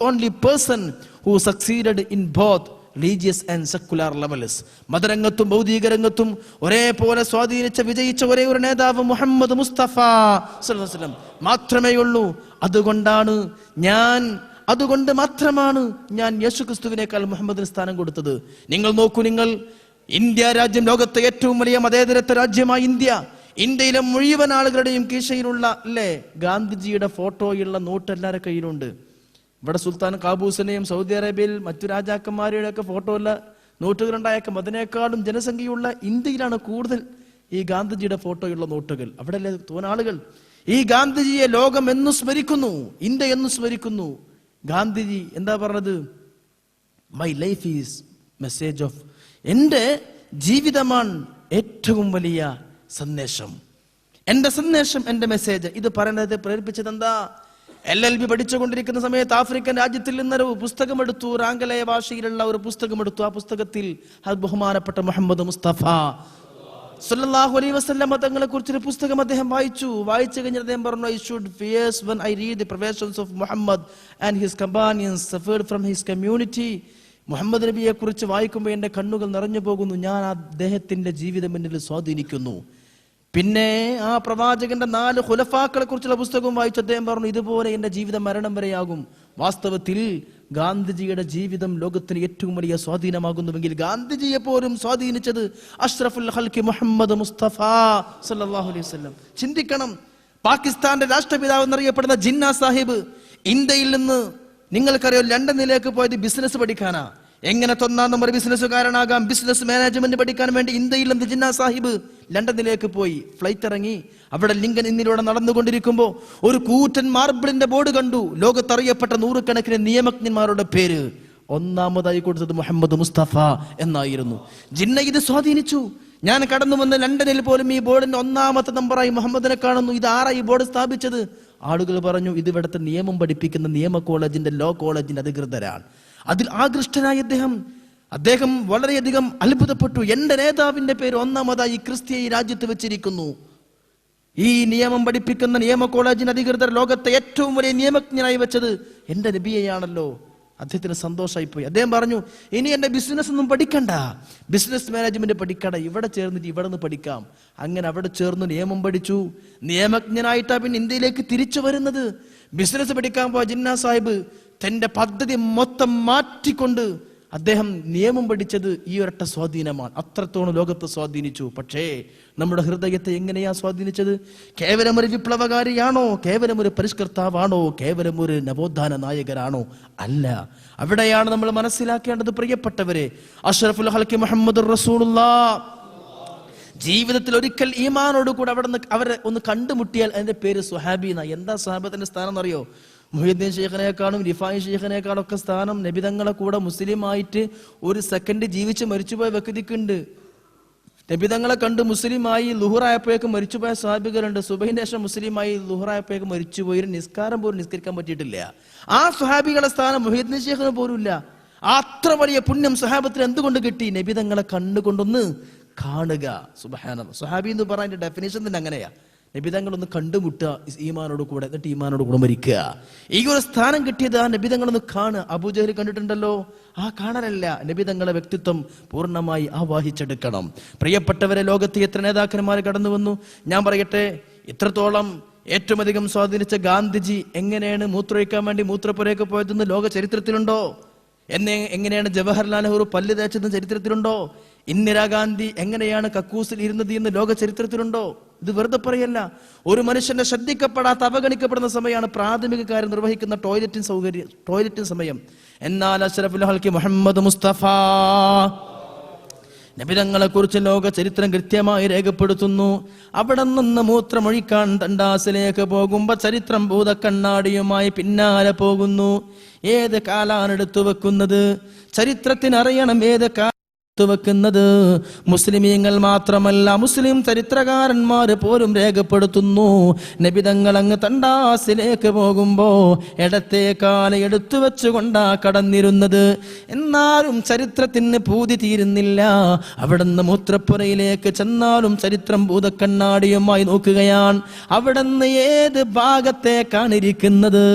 only person who succeeded in both religious and secular levels. മതരംഗത്തും ഭൗതിക രംഗത്തും ഒരേപോലെ വിജയിച്ച ഒരേ ഒരു നേതാവ് മുഹമ്മദ് മുസ്തഫ സല്ലല്ലാഹു അലൈഹി വസല്ലം മാത്രമേ ഉള്ളൂ. അതുകൊണ്ട് മാത്രമാണ് ഞാൻ യേശുക്രിസ്തുവിനേക്കാൾ മുഹമ്മദിന് സ്ഥാനം കൊടുത്തത്. നിങ്ങൾ നോക്കൂ, ഇന്ത്യ രാജ്യം ലോകത്തെ ഏറ്റവും വലിയ മതേതരത്വ രാജ്യമായ ഇന്ത്യയിലെ മുഴുവൻ ആളുകളുടെയും കീശയിലുള്ള ഗാന്ധിജിയുടെ ഫോട്ടോയുള്ള നോട്ട് എല്ലാവരുടെ കയ്യിലുണ്ട്. ഇവിടെ സുൽത്താൻ കാബൂസിനെയും സൗദി അറേബ്യയിൽ മറ്റു രാജാക്കന്മാരുടെ ഒക്കെ ഫോട്ടോ ഉള്ള നോട്ടുകൾ ഉണ്ടായേക്കാം. അതിനേക്കാളും ജനസംഖ്യയുള്ള ഇന്ത്യയിലാണ് കൂടുതൽ ഈ ഗാന്ധിജിയുടെ ഫോട്ടോയുള്ള നോട്ടുകൾ. അവിടെ അല്ലേ തോനാളുകൾ ഈ ഗാന്ധിജിയെ ലോകം എന്നും സ്മരിക്കുന്നു, ഇന്ത്യ എന്നും സ്മരിക്കുന്നു. ഗാന്ധിജി എന്താ പറഞ്ഞത്? My life is message of, എൻ്റെ ജീവിതമാണ് ഏറ്റവും വലിയ സന്ദേശം, എൻ്റെ സന്ദേശം, എൻ്റെ മെസ്സേജ്. ഇത് പറയുന്നത് പ്രേരിപ്പിച്ചത് എന്താ? LLB പഠിച്ചുകൊണ്ടിരിക്കുന്ന സമയത്ത് ആഫ്രിക്കൻ രാജ്യത്തിൽ നിന്നൊരു പുസ്തകമെടുത്തു, ആംഗലേയ ഭാഷയിലുള്ള ഒരു പുസ്തകമെടുത്തു. ആ പുസ്തകത്തിൽ ബഹുമാനപ്പെട്ട മുഹമ്മദ് മുസ്തഫ സല്ലല്ലാഹു അലൈഹി വസല്ലം തങ്ങളെ കുറിച്ചൊരു പുസ്തകം അദ്ദേഹം വായിച്ചു കഴിഞ്ഞ് അദ്ദേഹം പറഞ്ഞു, I should fears when I read the professions of Muhammad and his companions suffered from his community. Muhammad നബിയെ കുറിച്ച് വായിക്കുമ്പോൾ എൻ്റെ കണ്ണുകൾ നിറഞ്ഞു പോകുന്നു, ഞാൻ അദ്ദേഹത്തിന്റെ ജീവിതം എന്നിൽ സ്വാധീനിക്കുന്നു. പിന്നെ ആ പ്രവാചകന്റെ 4 ഖുലഫാക്കളെ കുറിച്ചുള്ള പുസ്തകം വായിച്ചു. അദ്ദേഹം പറഞ്ഞു, ഇതുപോലെ എൻ്റെ ജീവിതം മരണം വരെയാകും. വാസ്തവത്തിൽ ഗാന്ധിജിയുടെ ജീവിതം ലോകത്തിന് ഏറ്റവും വലിയ സ്വാധീനമാകുന്നുവെങ്കിൽ ഗാന്ധിജിയെ പോലും സ്വാധീനിച്ചത് അഷ്റഫുൽ ഖൽഖി മുഹമ്മദ് മുസ്തഫ സല്ലല്ലാഹു അലൈഹി വസല്ലം. ചിന്തിക്കണം, പാകിസ്ഥാന്റെ രാഷ്ട്രപിതാവ് എന്നറിയപ്പെടുന്ന ജിന്ന സാഹിബ് ഇന്ത്യയിൽ നിന്ന് നിങ്ങൾക്കറിയോ ലണ്ടനിലേക്ക് പോയത് ബിസിനസ് പഠിക്കാനാ. എങ്ങനെ 1 നമ്പർ ബിസിനസ്സുകാരനാകാം, ബിസിനസ് മാനേജ്മെന്റ് പഠിക്കാൻ വേണ്ടി ഇന്ത്യയിൽ നിന്ന് ജിന്ന സാഹിബ് ലണ്ടനിലേക്ക് പോയി. ഫ്ലൈറ്റ് ഇറങ്ങി, അവിടെ ലിങ്കൻ ഇന്നിലൂടെ നടന്നുകൊണ്ടിരിക്കുമ്പോൾ ഒരു കൂറ്റൻ മാർബിളിന്റെ ബോർഡ് കണ്ടു. ലോകത്തറിയപ്പെട്ട 100 കണക്കിന് നിയമജ്ഞന്മാരുടെ പേര് ഒന്നാമതായി കൊടുത്തത് മുഹമ്മദ് മുസ്തഫ എന്നായിരുന്നു. ജിന്ന ഇത് സ്വാധീനിച്ചു. ഞാൻ കടന്നു വന്ന ലണ്ടനിൽ പോലും ഈ ബോർഡിന്റെ 1ാമത്തെ നമ്പറായി മുഹമ്മദിനെ കാണുന്നു. ഇത് ആരായി ബോർഡ് സ്ഥാപിച്ചത്? ആളുകൾ പറഞ്ഞു, ഇത് ഇവിടുത്തെ നിയമം പഠിപ്പിക്കുന്ന നിയമ കോളേജിന്റെ ലോ കോളേജിന്റെ അധികൃതരാണ്. അതിൽ ആകൃഷ്ടനായ അദ്ദേഹം വളരെയധികം അത്ഭുതപ്പെട്ടു. എന്റെ നേതാവിന്റെ പേര് 1ാമതായി ക്രിസ്ത്യ ഈ രാജ്യത്ത് വെച്ചിരിക്കുന്നു. ഈ നിയമം പഠിപ്പിക്കുന്ന നിയമ കോളേജിന്റെ അധികൃതർ ലോകത്തെ ഏറ്റവും വലിയ നിയമജ്ഞനായി വെച്ചത് എന്റെ നബിയെയാണല്ലോ. അദ്ദേഹത്തിന് സന്തോഷമായിപ്പോയി. അദ്ദേഹം പറഞ്ഞു, ഇനി എന്റെ ബിസിനസ് ഒന്നും പഠിക്കണ്ട, ബിസിനസ് മാനേജ്മെന്റ് പഠിക്കണ്ട, ഇവിടെ ചേർന്നിട്ട് ഇവിടെ നിന്ന് പഠിക്കാം. അങ്ങനെ അവിടെ ചേർന്ന് നിയമം പഠിച്ചു. നിയമജ്ഞനായിട്ടാണ് പിന്നെ ഇന്ത്യയിലേക്ക് തിരിച്ചു വരുന്നത്. ബിസിനസ് പഠിക്കാൻ പോയ ജിന്ന സാഹിബ് തന്റെ പദ്ധതി മൊത്തം മാറ്റിക്കൊണ്ട് അദ്ദേഹം നിയമം പഠിച്ചത് ഈ ഒരൊറ്റ സ്വാധീനമാണ്. അത്രത്തോളം ലോകത്തെ സ്വാധീനിച്ചു. പക്ഷേ നമ്മുടെ ഹൃദയത്തെ എങ്ങനെയാ സ്വാധീനിച്ചത്? കേവലം ഒരു വിപ്ലവകാരിയാണോ? കേവലം ഒരു പരിഷ്കർത്താവാണോ? കേവലം ഒരു നവോത്ഥാന നായകരാണോ? അല്ല. അവിടെയാണ് നമ്മൾ മനസ്സിലാക്കേണ്ടത്. പ്രിയപ്പെട്ടവരെ, അഷ്റഫുൽ ഖൽഖി മുഹമ്മദ് റസൂലുള്ളാഹ് ജീവിതത്തിൽ ഒരിക്കൽ ഈമാനോട് കൂടെ അവരെ ഒന്ന് കണ്ടുമുട്ടിയാൽ അതിന്റെ പേര് സ്വഹാബി എന്നാ. എന്താ സ്വഹാബത്തിന്റെ സ്ഥാനം എന്നറിയോ? മുഹ്യിദ്ദീൻ ഷെയ്ഖിനെക്കാളും റിഫായി ഷെയ്ഖിനെക്കാളും ഒക്കെ സ്ഥാനം നബിതങ്ങളെ കൂടെ മുസ്ലിം ആയിട്ട് 1 സെക്കൻഡ് ജീവിച്ച് മരിച്ചുപോയ വ്യക്തിക്കുണ്ട്. നബിതങ്ങളെ കണ്ട് മുസ്ലിമായി ലുഹുറായപ്പോഴേക്കും മരിച്ചുപോയ സ്വഹാബികളുണ്ട്. സുബഹിന്റെ ശേഷം മുസ്ലിമായി ലുഹുറായപ്പോഴേക്കും മരിച്ചുപോയി. നിസ്കാരം പോലും നിസ്കരിക്കാൻ പറ്റിയിട്ടില്ല. ആ സ്വഹാബികളുടെ സ്ഥാനം മുഹ്യിദ്ദീൻ ഷെയ്ഖിന് പോലും ഇല്ല. അത്ര വലിയ പുണ്യം സ്വഹാബത്തിന് എന്തുകൊണ്ട് കിട്ടി? നബിതങ്ങളെ കണ്ടുകൊണ്ടൊന്ന് കാണുക. സുബ്ഹാനല്ലാഹ്. സ്വഹാബി എന്ന് പറയാൻ ഡെഫിനേഷൻ തന്നെ അങ്ങനെയാ. നബിതങ്ങളൊന്ന് കണ്ടുമുട്ടുക ഈമാനോട് കൂടെ, എന്നിട്ട് ഈമാനോട് കൂടെ മരിക്കുക. ഈ ഒരു സ്ഥാനം കിട്ടിയത് ആ നബിതങ്ങളൊന്ന് കാണുക. അബൂജഹൽ കണ്ടിട്ടുണ്ടല്ലോ, ആ കാണലല്ല, നബിതങ്ങളെ വ്യക്തിത്വം പൂർണ്ണമായി ആവാഹിച്ചെടുക്കണം. പ്രിയപ്പെട്ടവരെ, ലോകത്ത് എത്ര നേതാക്കന്മാർ കടന്നു വന്നു. ഞാൻ പറയട്ടെ, ഇത്രത്തോളം ഏറ്റവും അധികം സ്വാധീനിച്ച ഗാന്ധിജി എങ്ങനെയാണ് മൂത്രമൊഴിക്കാൻ വേണ്ടി മൂത്രപ്പുരയൊക്കെ പോയതെന്ന് ലോക ചരിത്രത്തിലുണ്ടോ? എങ്ങനെയാണ് ജവഹർലാൽ നെഹ്റു പല്ല് തേച്ചതെന്ന് ചരിത്രത്തിലുണ്ടോ? ഇന്ദിരാഗാന്ധി എങ്ങനെയാണ് കക്കൂസിൽ ഇരുന്നത് എന്ന് ലോക ചരിത്രത്തിലുണ്ടോ? ഇത് വെറുതെ പറയല്ല. ഒരു മനുഷ്യന്റെ ശ്രദ്ധിക്കപ്പെടാത്ത, അവഗണിക്കപ്പെടുന്ന സമയമാണ് പ്രാഥമിക കാര്യം നിർവഹിക്കുന്ന ടോയ്ലറ്റിൻ സമയം. എന്നാൽ അഷ്റഫുൽ ഖൽഖി മുഹമ്മദ് മുസ്തഫ നബിതങ്ങളെ കുറിച്ച് ലോക ചരിത്രം കൃത്യമായി രേഖപ്പെടുത്തുന്നു. അവിടെ നിന്ന് മൂത്രമൊഴിക്കാൻ തണ്ടാസിലേക്ക് പോകുമ്പോ ചരിത്രം ഭൂതക്കണ്ണാടിയുമായി പിന്നാലെ പോകുന്നു. ഏത് കാലാണ് എടുത്തു വെക്കുന്നത്? ചരിത്രത്തിന് അറിയണം ഏത് ഓർത്തുവെക്കുന്നത്. മുസ്ലിമീങ്ങൾ മാത്രമല്ല, മുസ്ലിം ചരിത്രകാരന്മാർ പോലും രേഖപ്പെടുത്തുന്നു, നബി തങ്ങൾ അങ്ങ് തണ്ടാസിലേക്ക് പോകുമ്പോ ഇടത്തെ കാല എടുത്തു വെച്ചുകൊണ്ടാ കടന്നിരുന്നത്. എന്നാലും ചരിത്രത്തിന് പൂതി തീരുന്നില്ല. അവിടുന്ന് മൂത്രപ്പുരയിലേക്ക് ചെന്നാലും ചരിത്രം ഭൂതക്കണ്ണാടിയുമായി നോക്കുകയാണ്. അവിടുന്ന് ഏത് ഭാഗത്തേക്കാണ് ഇരിക്കുന്നത്?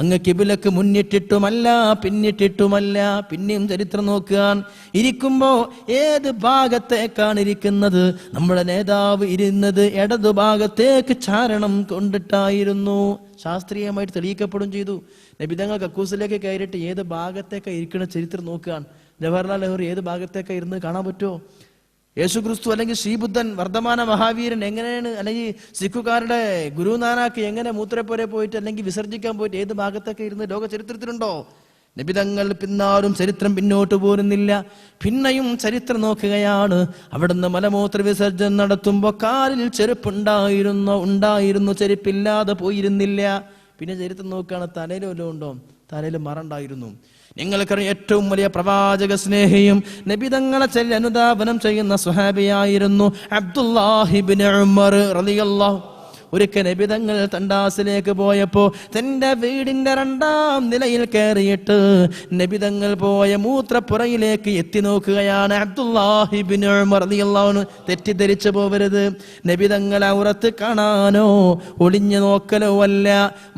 അങ്ങ് കിബിലക്ക് മുന്നിട്ടിട്ടുമല്ല പിന്നിട്ടിട്ടുമല്ല. പിന്നെയും ചരിത്രം നോക്കാൻ ഇരിക്കുമ്പോ ഏത് ഭാഗത്തേക്കാണ് ഇരിക്കുന്നത്? നമ്മുടെ നേതാവ് ഇരുന്നത് ഇടതു ഭാഗത്തേക്ക് ചാരണം കൊണ്ടിട്ടായിരുന്നു. ശാസ്ത്രീയമായിട്ട് തെളിയിക്കപ്പെടും ചെയ്തു. നബിതങ്ങൾ കക്കൂസിലേക്ക് കയറിയിട്ട് ഏത് ഭാഗത്തേക്കാണ് ഇരിക്കുന്ന ചരിത്രം നോക്കുകയാണ്. ജവഹർലാൽ നെഹ്റു ഏത് ഭാഗത്തേക്കാണ് ഇരുന്ന് കാണാൻ പറ്റുമോ? യേശു ക്രിസ്തു അല്ലെങ്കിൽ ശ്രീബുദ്ധൻ വർദ്ധമാന മഹാവീരൻ എങ്ങനെയാണ്, അല്ലെങ്കിൽ സിഖുകാരുടെ ഗുരുനാനാക്ക് എങ്ങനെ മൂത്രപ്പുര പോയിട്ട് അല്ലെങ്കിൽ വിസർജിക്കാൻ പോയിട്ട് ഏത് ഭാഗത്തൊക്കെ ഇരുന്ന് ലോക ചരിത്രത്തിലുണ്ടോ? നബിതങ്ങൾ പിന്നാലും ചരിത്രം പിന്നോട്ട് പോരുന്നില്ല. പിന്നെയും ചരിത്രം നോക്കുകയാണ്. അവിടുന്ന് മലമൂത്ര വിസർജനം നടത്തുമ്പോൾ കാലിൽ ചെരുപ്പുണ്ടായിരുന്നു, ചെരുപ്പില്ലാതെ പോയിരുന്നില്ല. പിന്നെ ചരിത്രം നോക്കുകയാണ്, തലയിൽ വല്ലതും ഉണ്ടോ? തലയിൽ മറണ്ടായിരുന്നു. നിങ്ങൾക്കറിയാം, ഏറ്റവും വലിയ പ്രവാചക സ്നേഹിയും നബിതങ്ങളെ ചൊല്ലി അനുധാവനം ചെയ്യുന്ന സ്വഹാബിയായിരുന്നു അബ്ദുല്ലാഹി ഇബ്നു ഉമർ റളിയല്ലാഹു. ഒരിക്കൽ നബിതങ്ങൾ തണ്ടാസിലേക്ക് പോയപ്പോ തന്റെ വീടിന്റെ 2ാം നിലയിൽ കയറിയിട്ട് നബിതങ്ങൾ പോയ മൂത്രപ്പുറയിലേക്ക് എത്തി നോക്കുകയാണ്. അബ്ദുല്ലാഹി ഇബ്നു ഉമർ റളിയല്ലാഹു തെറ്റിദ്ധരിച്ചു പോവരുത്. നബിതങ്ങൾ ഔറത്ത് കാണാനോ ഒളിഞ്ഞു നോക്കലോ അല്ല,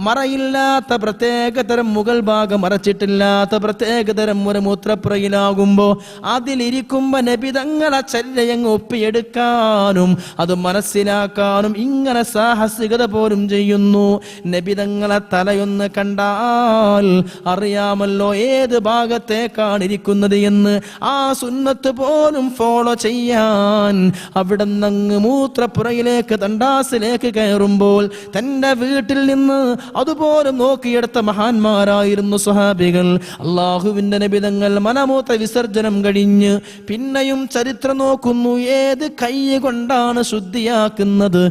മറയില്ലാത്ത പ്രത്യേകതരം മുകൾ ഭാഗം മറച്ചിട്ടില്ലാത്ത പ്രത്യേകതരം ഒരു മൂത്രപ്പുറയിലാകുമ്പോ അതിലിരിക്കുമ്പോ നബിതങ്ങളെ ചര്യങ്ങ് ഒപ്പിയെടുക്കാനും അത് മനസ്സിലാക്കാനും ഇങ്ങനെ സാഹസികത പോലും ചെയ്യുന്നു. നബിതങ്ങളെ തലയൊന്ന് കണ്ടാൽ അറിയാമല്ലോ ഏത് ഭാഗത്തേക്കാണ് ഇരിക്കുന്നത് എന്ന്. ആ സുന്നത്ത് പോലും ഫോളോ ചെയ്യാൻ അവിടെ നിന്ന് മൂത്രപ്പുറയിലേക്ക് തണ്ടാസിലേക്ക് കയറുമ്പോൾ തന്റെ വീട്ടിൽ നിന്ന് അതുപോലും നോക്കിയെടുത്ത മഹാന്മാരായിരുന്നു സ്വഹാബികൾ. അള്ളാഹുവിന്റെ നബിതങ്ങൾ മലമൂത്ര വിസർജനം കഴിഞ്ഞ് പിന്നെയും ചരിത്രം നോക്കുന്നു. ഏത് കൈ കൊണ്ടാണ് ശുദ്ധിയാക്കുന്നത്?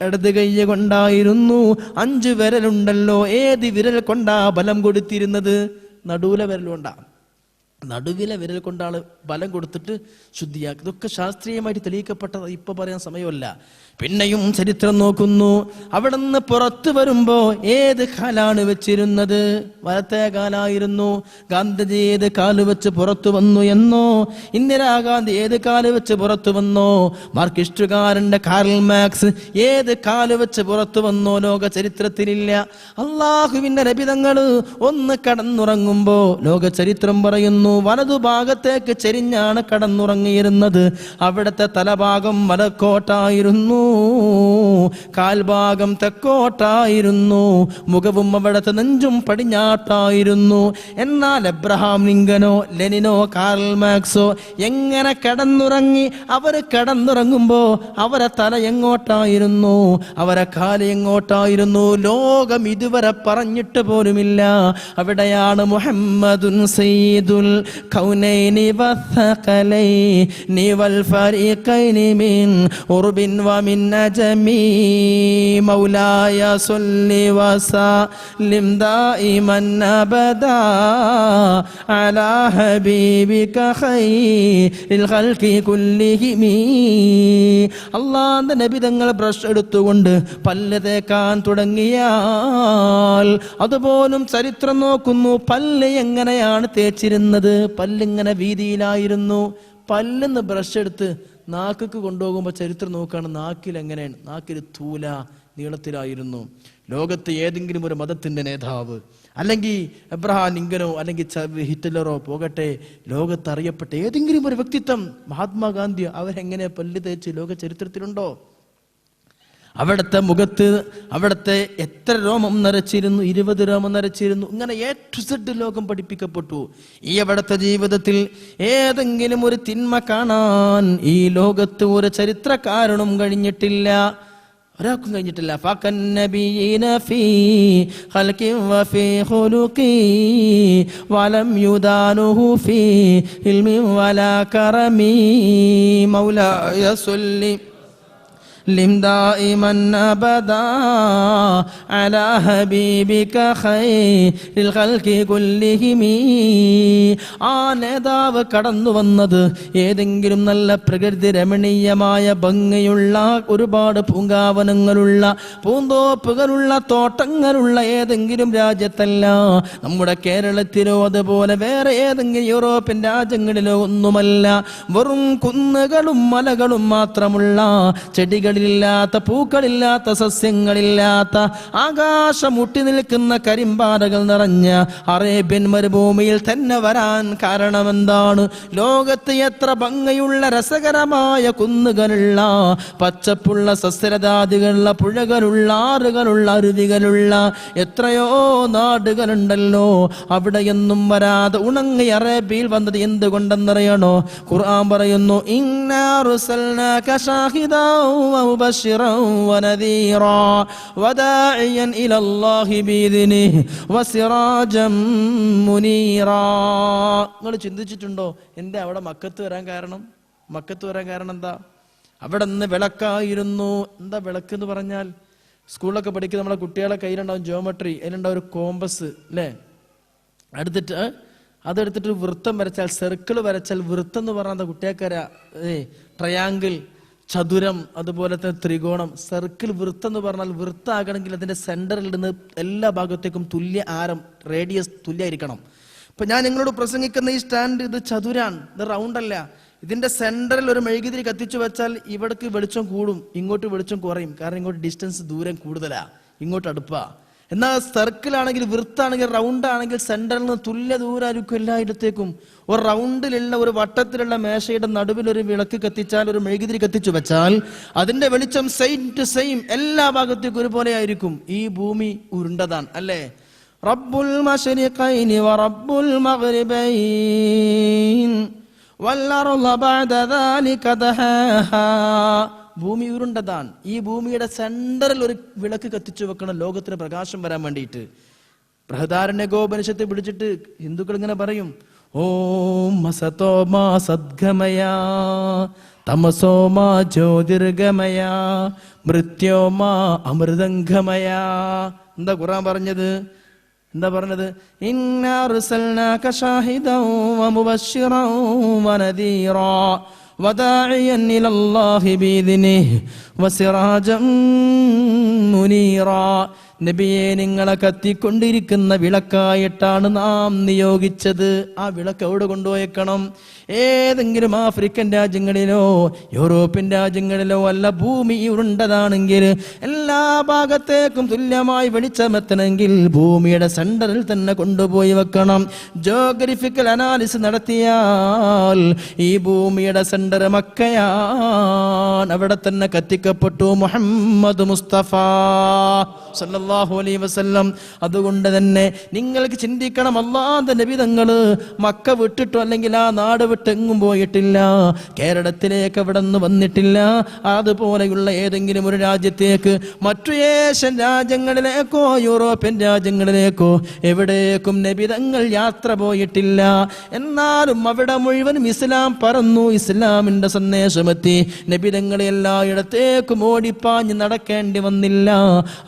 ഇടത് കൈ കൊണ്ടായിരുന്നു. 5 വിരലുണ്ടല്ലോ, ഏത് വിരൽ കൊണ്ടാ ബലം കൊടുത്തിരുന്നത്? നടുവിലെ വിരൽ കൊണ്ടാ. നടുവിലെ വിരൽ കൊണ്ടാണ് ബലം കൊടുത്തിട്ട് ശുദ്ധിയാക്കി. ഇതൊക്കെ ശാസ്ത്രീയമായിട്ട് തെളിയിക്കപ്പെട്ടത്, ഇപ്പൊ പറയാൻ സമയമല്ല. പിന്നെയും ചരിത്രം നോക്കുന്നു. അവിടെ നിന്ന് പുറത്തു വരുമ്പോ ഏത് കാലാണ് വെച്ചിരുന്നത്? വലത്തെ കാലായിരുന്നു. ഗാന്ധിജി ഏത് കാല് വെച്ച് പുറത്തു വന്നു എന്നോ, ഇന്ദിരാഗാന്ധി ഏത് കാല് വെച്ച് പുറത്തു വന്നോ, മാർക്സിസ്റ്റുകാരന്റെ കാർൽ മാർക്സ് ഏത് കാല് വെച്ച് പുറത്തു വന്നോ ലോക ചരിത്രത്തിലില്ല. അള്ളാഹുവിന്റെ നബിതങ്ങള് ഒന്ന് കടന്നുറങ്ങുമ്പോ ലോക ചരിത്രം പറയുന്നു വലതുഭാഗത്തേക്ക് ചെരിഞ്ഞാണ് കടന്നുറങ്ങിയിരുന്നത്. അവിടുത്തെ തലഭാഗം വലക്കോട്ടായിരുന്നു, കാൽഭാഗം തെക്കോട്ടായിരുന്നു, മുഖവും അവിടുത്തെ നെഞ്ചും പടിഞ്ഞാട്ടായിരുന്നു. എന്നാൽ എബ്രഹാം ലിങ്കനോ ലെനിനോ കാർൽ മാർക്സോ എങ്ങനെ കടന്നുറങ്ങി? അവർ കടന്നുറങ്ങുമ്പോ അവരെ തല എങ്ങോട്ടായിരുന്നു, അവരെ കാല് എങ്ങോട്ടായിരുന്നു? ലോകം ഇതുവരെ പറഞ്ഞിട്ട് പോലുമില്ല. അവിടെയാണ് മുഹമ്മദുൻ സയ്യിദുൽ കൗനൈനി വസ്സഖലൈനി വൽ ഫരീഖൈനി മിൻ ഉർബിൻ വമിൻ നജമി മൗലായ സല്ലി വസല്ലിം ദായിമൻ അബദാ അലാ ഹബീബിക ഖൈറിൽ ഖൽഖി കുല്ലിഹിം. അല്ലാഹുവിന്റെ നബി തങ്ങൾ ബ്രഷ് എടുത്തുകൊണ്ട് പല്ല് തേക്കാൻ തുടങ്ങിയാൽ അതുപോലും ചരിത്രം നോക്കുന്നു. പല്ല് എങ്ങനെയാണ് തേച്ചിരുന്നത്? പല്ലിങ്ങനെ വീതിയിലായിരുന്നു. പല്ലിന്ന് ബ്രഷ് എടുത്ത് നാക്കിക്ക് കൊണ്ടുപോകുമ്പോൾ ചരിത്രം നോക്കുകയാണ്. നാക്കിൽ എങ്ങനെയാണ്? നാക്കിൽ തൂല നീളത്തിലായിരുന്നു. ലോകത്ത് ഏതെങ്കിലും ഒരു മതത്തിന്റെ നേതാവ്, അല്ലെങ്കിൽ എബ്രഹാം ലിങ്കനോ അല്ലെങ്കിൽ ഹിറ്റ്ലറോ പോകട്ടെ, ലോകത്ത് അറിയപ്പെട്ട ഏതെങ്കിലും ഒരു വ്യക്തിത്വം, മഹാത്മാഗാന്ധിയോ, അവരെങ്ങനെ പല്ല് തേച്ച് ലോക ചരിത്രത്തിലുണ്ടോ? അവിടുത്തെ മുഖത്ത് അവിടുത്തെ എത്ര രോമം നരച്ചിരുന്നു? 20 രോമം നരച്ചിരുന്നു. ഇങ്ങനെ A to Z ലോകം പഠിപ്പിക്കപ്പെട്ടു. ഈ അവിടുത്തെ ജീവിതത്തിൽ ഏതെങ്കിലും ഒരു തിന്മ കാണാൻ ഈ ലോകത്ത് ഒരു ചരിത്രകാരനും കഴിഞ്ഞിട്ടില്ല, ഒരാൾക്കും കഴിഞ്ഞിട്ടില്ല. ഫകൻ നബിയിന ഫീ ഖൽഖി വഫീ ഖുലുഖി വലം യുദാനുഹു ഫീ ഇൽമി വലാ കറമി മൗലായ സല്ലി لم دائما أبدا على حبيبك خير الخلق كلهم. ആ നേതാവ് കടന്നു വന്നത് ഏതെങ്കിലും നല്ല പ്രകൃതി രമണീയമായ ഭംഗിയുള്ള ഒരുപാട് പൂങ്കാവനങ്ങളുള്ള പൂന്തോപ്പുകളുള്ള തോട്ടങ്ങളുള്ള ഏതെങ്കിലും രാജ്യത്തല്ല, നമ്മുടെ കേരളത്തിലോ അതുപോലെ വേറെ ഏതെങ്കിലും യൂറോപ്യൻ രാജ്യങ്ങളിലോ ഒന്നുമല്ല. വെറും കുന്നുകളും മലകളും മാത്രമുള്ള, ചെടികളില്ലാത്ത, പൂക്കളില്ലാത്ത, സസ്യങ്ങളില്ലാത്ത, ആകാശം മുട്ടി നിൽക്കുന്ന കരിമ്പാറകൾ നിറഞ്ഞ അറേബ്യൻ മരുഭൂമിയിൽ തന്നെ വരാൻ കാരണമെന്താണ്? ലോകത്ത് എത്ര ഭംഗിയുള്ള രസകരമായ കുന്നുകളുള്ള, പച്ചപ്പുള്ള സസ്യലതാദികളുള്ള, പുഴകളുള്ള, ആറുകളുള്ള, അരുവികളുള്ള എത്രയോ നാടുകളുണ്ടല്ലോ. അവിടെയൊന്നും വരാതെ ഉണങ്ങി അറേബ്യയിൽ വന്നത് എന്തുകൊണ്ടെന്നറിയണോ? ഖുർആൻ പറയുന്നു, ഇന്നാ അർസൽനാക ഷാഹിദൻ വമുബശ്ശിറൻ വനദീറാ വദാഇയൻ ഇലല്ലാഹി ബിഇദ്നിഹി വസിറാജൻ മുനീറാ. നിങ്ങൾ ചിന്തിച്ചിട്ടുണ്ടോ എന്താ അവിടെ മക്കത്ത് വരാൻ കാരണം? മക്കത്ത് വരാൻ കാരണം എന്താ? അവിടെ നിന്ന് വിളക്കായിരുന്നു. എന്താ വിളക്ക് എന്ന് പറഞ്ഞാൽ? സ്കൂളിലൊക്കെ പഠിക്കുന്ന നമ്മളെ കുട്ടികളെ കയ്യിലുണ്ടാവും ജോമെട്രി, അതിലുണ്ടാവും ഒരു കോമ്പസ് അല്ലേ? അതെടുത്തിട്ട് വൃത്തം വരച്ചാൽ, സർക്കിൾ വരച്ചാൽ, വൃത്തം എന്ന് പറഞ്ഞാൽ കുട്ടികൾക്കര ട്രയാങ്കിൾ, ചതുരം, അതുപോലെ തന്നെ ത്രികോണം. സർക്കിൾ, വൃത്തം എന്ന് പറഞ്ഞാൽ വൃത്താകണമെങ്കിൽ അതിന്റെ സെന്ററിൽ നിന്ന് എല്ലാ ഭാഗത്തേക്കും തുല്യ ആരം, റേഡിയസ് തുല്യമായിരിക്കണം. ഇപ്പൊ ഞാൻ നിങ്ങളോട് പ്രസംഗിക്കുന്ന ഈ സ്റ്റാൻഡ് ഇത് ചതുരാണ്, ഇത് റൗണ്ട് അല്ല. ഇതിന്റെ സെന്ററിൽ ഒരു മെഴുകുതിരി കത്തിച്ചു വെച്ചാൽ ഇവിടേക്ക് വെളിച്ചം കൂടും, ഇങ്ങോട്ട് വെളിച്ചം കുറയും. കാരണം ഇങ്ങോട്ട് ഡിസ്റ്റൻസ് ദൂരം കൂടുതലാ, ഇങ്ങോട്ട് അടുപ്പാ. എന്നാൽ സർക്കിൾ ആണെങ്കിൽ, വൃത്താണെങ്കിൽ, റൗണ്ട് ആണെങ്കിൽ സെന്ററിൽ നിന്ന് തുല്യ ദൂരമായിരിക്കും എല്ലായിടത്തേക്കും. ഒരു റൗണ്ടിലുള്ള, ഒരു വട്ടത്തിലുള്ള മേശയുടെ നടുവിൽ ഒരു വിളക്ക് കത്തിച്ചാൽ, ഒരു മെഴുകുതിരി കത്തിച്ചു വെച്ചാൽ അതിന്റെ വെളിച്ചം സെയിം ടു സെയിം എല്ലാ ഭാഗത്തേക്കും ഒരുപോലെ ആയിരിക്കും. ഈ ഭൂമി ഉരുണ്ടതാണ് അല്ലേ? റബ്ബുൽ മശ്രിഖൈനി വറബ്ബുൽ മഗ്രിബൈൻ വല്ലർള ബഅദ ദാലിക ദഹാഹാ. ഭൂമി ഉരുണ്ടതാണ്. ഈ ഭൂമിയുടെ സെന്ററിൽ ഒരു വിളക്ക് കത്തിച്ചു വെക്കണം, ലോകത്തിന് പ്രകാശം വരാൻ വേണ്ടിയിട്ട്. ബൃഹദാരണ്യകോപനിഷത്ത് പിടിച്ചിട്ട് ഹിന്ദുക്കൾ ഇങ്ങനെ പറയും, ഓം അസതോമാ സദ്ഗമയ തമസോമാ ജ്യോതിർഗമയ മൃത്യോമാ അമൃതംഗമയ. എന്താ ഖുർആൻ പറഞ്ഞത്? എന്താ പറഞ്ഞത്? ഇന്നാ അർസൽനാക ഷാഹിദൻ വമുബശ്ശിറൻ വനദീറാ വദാഇയൻ ഇലല്ലാഹി ബിഇദ്നിഹി വസിറാജൻ മുനീറാ. നബിയെ, നിങ്ങളെ കത്തിക്കൊണ്ടിരിക്കുന്ന വിളക്കായിട്ടാണ് നാം നിയോഗിച്ചത്. ആ വിളക്ക് എവിടെ കൊണ്ടുപോയേക്കണം? ഏതെങ്കിലും ആഫ്രിക്കൻ രാജ്യങ്ങളിലോ യൂറോപ്യൻ രാജ്യങ്ങളിലോ അല്ല. ഭൂമി ഉരുണ്ടതാണെങ്കിൽ എല്ലാ ഭാഗത്തേക്കും തുല്യമായി വെളിച്ചമെത്തണമെങ്കിൽ ഭൂമിയുടെ സെന്ററിൽ തന്നെ കൊണ്ടുപോയി വെക്കണം. ജോഗ്രഫിക്കൽ അനാലിസിസ് നടത്തിയാൽ ഈ ഭൂമിയുടെ സെന്റർ മക്കയാണ്. അവിടെ തന്നെ കത്തിക്കപ്പെട്ടു മുഹമ്മദ് മുസ്തഫ സല്ലല്ലാഹു അലൈഹി വസല്ലം. അതുകൊണ്ട് തന്നെ നിങ്ങൾക്ക് ചിന്തിക്കണം, അല്ലാഹുവിന്റെ നബി തങ്ങള് മക്ക വിട്ടിട്ടോ അല്ലെങ്കിൽ ആ നാട് വിട്ടെങ്ങും പോയിട്ടില്ല, കേരളത്തിലേക്ക് അവിടെ നിന്ന് വന്നിട്ടില്ല. അതുപോലെയുള്ള ഏതെങ്കിലും ഒരു രാജ്യത്തേക്ക്, മറ്റു ഏഷ്യൻ രാജ്യങ്ങളിലേക്കോ യൂറോപ്യൻ രാജ്യങ്ങളിലേക്കോ എവിടേക്കും നബി തങ്ങൾ യാത്ര പോയിട്ടില്ല. എന്നാലും അവിടെ മുഴുവനും ഇസ്ലാം പറന്നു, ഇസ്ലാമിന്റെ സന്ദേശമെത്തി. നബി തങ്ങൾ എല്ലായിടത്തേക്കും ഓടിപ്പാഞ്ഞ് നടക്കേണ്ടി വന്നില്ല.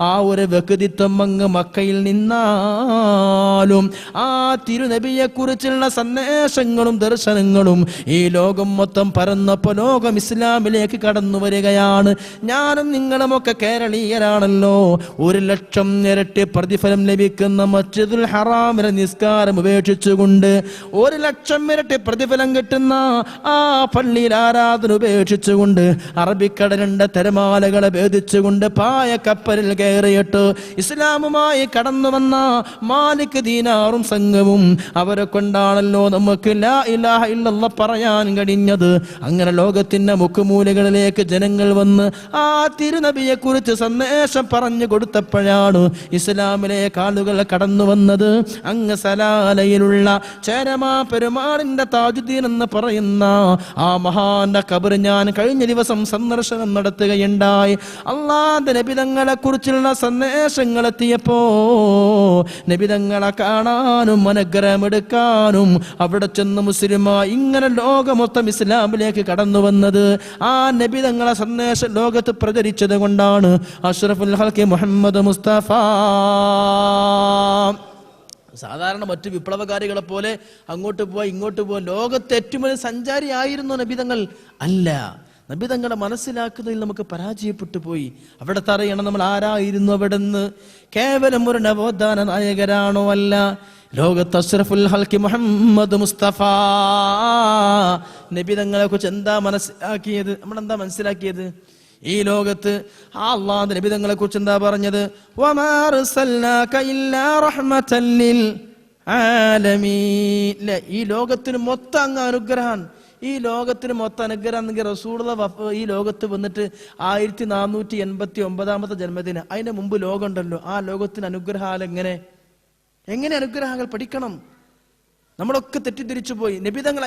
ആ ഒരു വ്യക്തിത്വം അങ്ങ് മക്കയിൽ നിന്നാലും ആ തിരുനബിയെ കുറിച്ചുള്ള സന്ദേശങ്ങളും ദർശനങ്ങളും ഈ ലോകം മൊത്തം പരന്നപ്പോൾ ലോകം ഇസ്ലാമിലേക്ക് കടന്നു വരികയാണ്. ഞാനും നിങ്ങളുമൊക്കെ കേരളീയരാണല്ലോ. 1,00,000 ഇരട്ടി പ്രതിഫലം ലഭിക്കുന്ന മസ്ജിദുൽ ഹറാമിലെ നിസ്കാരം ഉപേക്ഷിച്ചുകൊണ്ട് 1,00,000 ഇരട്ടി പ്രതിഫലം കിട്ടുന്ന ആ പള്ളിയിൽ ആരാധന ഉപേക്ഷിച്ചുകൊണ്ട് അറബിക്കടലിന്റെ തിരമാലകളെ ഭേദിച്ചുകൊണ്ട് പായ കപ്പലിൽ കയറിയിട്ട് ഇസ്ലാമുമായി കടന്നു വന്ന മാലിക് ദീനാറും സംഘവും അവരെ കൊണ്ടാണല്ലോ നമുക്ക് ലാ ഇലാഹ ഇല്ലല്ലാഹ് പറയാൻ കഴിഞ്ഞത്. അങ്ങനെ ലോകത്തിന്റെ മുക്കുമൂലകളിലേക്ക് ജനങ്ങൾ വന്ന് ആ തിരുനബിയെ കുറിച്ച് സന്ദേശം പറഞ്ഞു കൊടുത്തപ്പോഴാണ് ഇസ്ലാമിലേക്ക് ആളുകൾ കടന്നു വന്നത്. അങ്ങ് സലാലയിലുള്ള ചേരമാ പെരുമാളിന്റെ താജുദ്ദീൻ എന്ന് പറയുന്ന ആ മഹാന്റെ ഖബർ ഞാൻ കഴിഞ്ഞ ദിവസം സന്ദർശനം നടത്തുകയുണ്ടായി. അല്ലാഹുവിന്റെ നബി തങ്ങളെ കുറിച്ചുള്ള സന്ദേശം സന്ദേശങ്ങൾ എത്തിയപ്പോ നബിതങ്ങളെ കാണാനും അനുഗ്രഹമെടുക്കാനും അവിടെ ചെന്ന് മുസ്ലിമായി ഇങ്ങനെ ലോകമൊത്തം ഇസ്ലാമിലേക്ക് കടന്നു വന്നത് ആ നബിതങ്ങളെ സന്ദേശം ലോകത്ത് പ്രചരിച്ചത് കൊണ്ടാണ്. അഷ്റഫുൽ ഖൽഖി മുഹമ്മദ് മുസ്തഫ സാധാരണ മറ്റു വിപ്ലവകാരികളെ പോലെ അങ്ങോട്ട് പോവാ ഇങ്ങോട്ട് പോവാ ലോകത്തെ ഏറ്റവും വലിയ സഞ്ചാരി ആയിരുന്നു നബിതങ്ങൾ അല്ല. നബിതങ്ങളെ മനസ്സിലാക്കുന്നതിൽ നമുക്ക് പരാജയപ്പെട്ടു പോയി. അവിടെ അറിയണം നമ്മൾ ആരായിരുന്നു അവിടെ നിന്ന്. കേവലം ഒരു നവോത്ഥാന നായകരാണോ? അല്ല. ലോകത്ത് അഷ്റഫുൽ ഖൽഖി മുഹമ്മദ് മുസ്തഫ നബിതങ്ങളെ കുറിച്ച് എന്താ മനസ്സിലാക്കിയത്? നമ്മളെന്താ മനസ്സിലാക്കിയത്? ഈ ലോകത്ത് അല്ലാഹുവിന്റെ നബിതങ്ങളെ കുറിച്ച് എന്താ പറഞ്ഞത്? വമാ അർസൽനാക ഇല്ലാ റഹ്മതൻ ലിൽ ആലമീൻ. ഈ ലോകത്തിന് മൊത്തം അങ്ങ് അനുഗ്രഹം. ഈ ലോകത്തിന് മൊത്തം അനുഗ്രഹം എന്നെങ്കിൽ റസൂലുള്ളാഹി ഈ ലോകത്ത് വന്നിട്ട് 1489 ജന്മദിനം, അതിന് മുമ്പ് ലോകം ഉണ്ടല്ലോ. ആ ലോകത്തിന് അനുഗ്രഹാൽ എങ്ങനെ അനുഗ്രഹങ്ങൾ പഠിക്കണം? നമ്മളൊക്കെ തെറ്റിദ്ധരിച്ചു പോയി. നബിതങ്ങൾ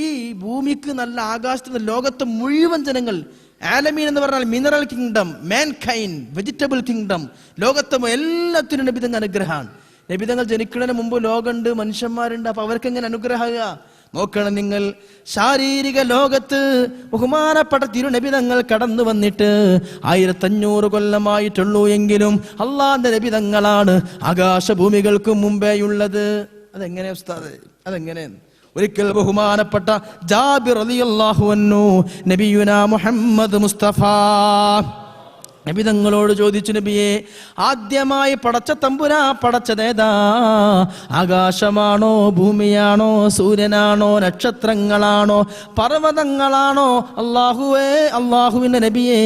ഈ ഭൂമിക്ക് നല്ല ആകാശത്തിന് ലോകത്തെ മുഴുവൻ ജനങ്ങൾ, ആലമീൻ എന്ന് പറഞ്ഞാൽ mineral kingdom, mankind, vegetable kingdom, ലോകത്തെ എല്ലാത്തിനും നബിതങ്ങൾ അനുഗ്രഹമാണ്. നബിതങ്ങൾ ജനിക്കുന്നതിന് മുമ്പ് ലോകമുണ്ട്, മനുഷ്യന്മാരുണ്ട്. അപ്പൊ അവർക്ക് എങ്ങനെ അനുഗ്രഹമാകുക? നോക്കണം നിങ്ങൾ. ശാരീരിക ലോകത്ത് ബഹുമാനപ്പെട്ട തിരുനബിതങ്ങൾ കടന്നു വന്നിട്ട് 1500 കൊല്ലമായിട്ടുള്ളൂ എങ്കിലും അള്ളാന്റെ നബിതങ്ങളാണ് ആകാശഭൂമികൾക്ക് മുമ്പേയുള്ളത്. അതെങ്ങനെ ഉസ്താദ്? അതെങ്ങനെ? ഒരിക്കൽ ബഹുമാനപ്പെട്ട ജാബിർ റളിയല്ലാഹു അൻഹു നബിയുനാ മുഹമ്മദ് മുസ്തഫ നബിതങ്ങളോട് ചോദിച്ചു, നബിയെ, ആദ്യമായി പടച്ച തമ്പുരാ പടച്ചതേതാ? ആകാശമാണോ, ഭൂമിയാണോ, സൂര്യനാണോ, നക്ഷത്രങ്ങളാണോ, പർവ്വതങ്ങളാണോ? അല്ലാഹുവേ, അല്ലാഹുവിന്റെ നബിയെ,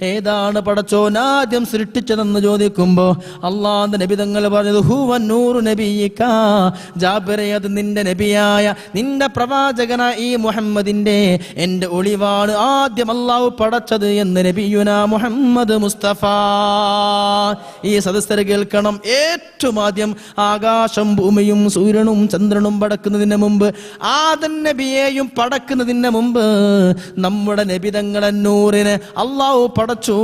ഏതാണ് പടച്ചോൻ ആദ്യം സൃഷ്ടിച്ചതെന്ന് ചോദിക്കുമ്പോ അല്ലാഹുവിന്റെ നബിതങ്ങൾ പറഞ്ഞത് ഹുവ നൂറു നബിയിക. ജാബിറേ, അത് നിന്റെ നബിയായ നിന്റെ പ്രവാചകനായ ഈ മുഹമ്മദിന്റെ എന്റെ ഒളിവാണ് ആദ്യം അല്ലാഹു പടച്ചത് എന്ന് നബിയുനാ മുഹമ്മദ് മുസ്തഫ. ഈ സദസ്സരെ കേൾക്കണം. ഏറ്റവും ആദ്യം ആകാശം, ഭൂമിയും, സൂര്യനും ചന്ദ്രനും പടക്കുന്നതിന് മുമ്പ്, ആദം നബിയെയും പടക്കുന്നതിന് മുമ്പ് നമ്മുടെ നബിതങ്ങളെ നൂറിനെ അല്ലാഹു പടച്ചു.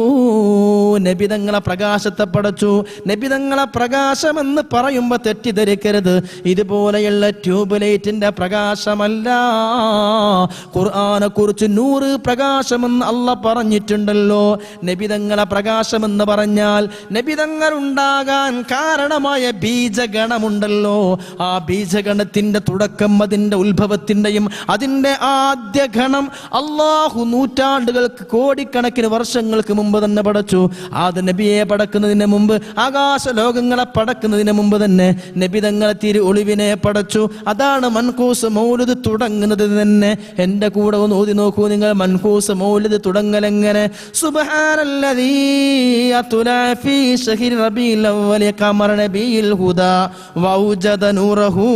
നബിതങ്ങളെ പ്രകാശത്തെ പടച്ചു. നബിതങ്ങളെ പ്രകാശമെന്ന് പറയുമ്പോ തെറ്റിദ്ധരിക്കരുത്, ഇതുപോലെയുള്ള ട്യൂബ് ലൈറ്റിന്റെ പ്രകാശമല്ല. ഖുർആനെ കുറിച്ച് നൂറ് പ്രകാശമെന്ന് അല്ലാഹ് പറഞ്ഞിട്ടുണ്ടല്ലോ. നബിതങ്ങളെ പ്രകാശമെന്ന് പറഞ്ഞാൽ നബിതങ്ങൾ ഉണ്ടാകാൻ കാരണമായ ബീജഗണമുണ്ടല്ലോ. ആ ബീജഗണത്തിന്റെ തുടക്കം, അതിന്റെ ഉത്ഭവത്തിന്റെയും അതിന്റെ ആദ്യ ഗണം അല്ലാഹു നൂറ്റാണ്ടുകൾക്ക്, കോടിക്കണക്കിന് വർഷങ്ങൾക്ക് മുമ്പ് തന്നെ പടച്ചു. ആദ്യ നബിയെ പടക്കുന്നതിന് മുമ്പ്, ആകാശ ലോകങ്ങളെ പടക്കുന്നതിന് മുമ്പ് തന്നെ നബിതങ്ങളെ തിരു ഒളിവിനെ പടച്ചു. അതാണ് മൻഖൂസ് മൗലിദ് തുടങ്ങുന്നത് തന്നെ. എന്റെ കൂടെ ഒന്ന് ഓതി നോക്കൂ നിങ്ങൾ. മൻഖൂസ് മൗലിദ് തുടങ്ങലെങ്ങനെ? സുബ്ഹാനല്ലാഹി അത്ലാ ഫീ ശഹ്രി റബീഉൽ അവ്വൽ ഖമർ നബിയിൽ ഹുദാ വഔജദ നൂറഹു.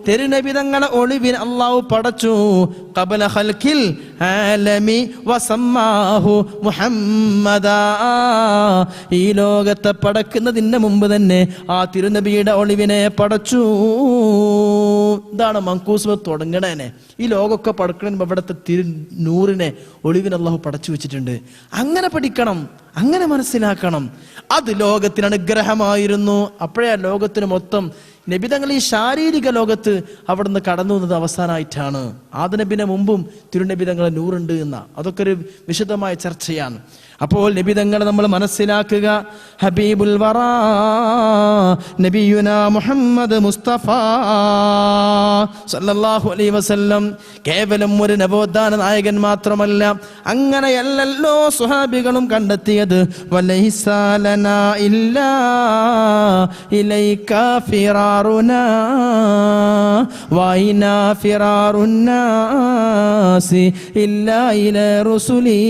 തിരുനബിതങ്ങളെ ഒളിവിനെ അല്ലാഹു പടച്ചു. ഖബല ഖൽഖിൽ ആലമി വസമ്മാഹു മുഹമ്മദാ. ഈ ലോകത്തെ പടക്കുന്നതിന് മുമ്പ് തന്നെ ആ തിരുനബിയുടെ ഒളിവിനെ പടച്ചു. ഇതാണ് മൻഖൂസ് തുടങ്ങണേനെ. ഈ ലോകമൊക്കെ പടക്കണ ഇവിടുത്തെ നൂറിനെ, ഒളിവിനെ അല്ലാഹു പടച്ചു വെച്ചിട്ടുണ്ട്. അങ്ങനെ പഠിക്കണം, അങ്ങനെ മനസ്സിലാക്കണം. അത് ലോകത്തിന് അനുഗ്രഹമായിരുന്നു. അപ്പോഴേ ലോകത്തിന് മൊത്തം നബിതങ്ങൾ ഈ ശാരീരിക ലോകത്ത് അവിടുന്ന് കടന്നു വന്നത് അവസാനമായിട്ടാണ്. ആദനബിനെ മുമ്പും തിരുനബിതങ്ങളെ നൂറുണ്ട് എന്ന അതൊക്കെ ഒരു വിശദമായ ചർച്ചയാണ്. അപ്പോൾ നബിതങ്ങളെ നമ്മൾ മനസ്സിലാക്കുക. ഹബീബുൽ വറാ നബിയുനാ മുഹമ്മദ് മുസ്തഫ സല്ലല്ലാഹു അലൈഹി വസല്ലം കേവലം ഒരു നവോത്ഥാന നായകൻ മാത്രമല്ല, അങ്ങനെയല്ലല്ലോ സ്വഹാബികളും കണ്ടെത്തിയത്. വലൈസ ലനാ ഇല്ലാ ഇലൈക ഫിറാറുനാ വൈനാ ഫിറാറുന്നാസി ഇല്ലാ ഇലാ റസൂലി.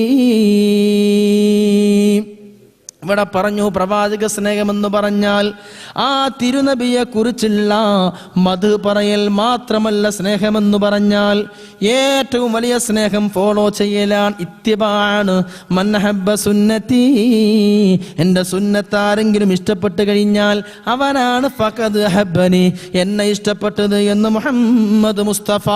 ഇവിടെ പറഞ്ഞു പ്രവാചക സ്നേഹമെന്ന് പറഞ്ഞാൽ ആ തിരുനബിയെ കുറിച്ചുള്ള മധു പറയൽ മാത്രമല്ല. സ്നേഹമെന്ന് പറഞ്ഞാൽ ഏറ്റവും വലിയ സ്നേഹം ഫോളോ ചെയ്യലാണ്, ഇത്തിബാണ്. മൻ ഹബ്ബ സുന്നത്തി, എൻ്റെ സുന്നത്ത് ആരെങ്കിലും ഇഷ്ടപ്പെട്ട് കഴിഞ്ഞാൽ അവനാണ് ഫഖദ് ഹബ്ബനി, എന്നെ ഇഷ്ടപ്പെട്ടത് എന്ന് മുഹമ്മദ് മുസ്തഫ.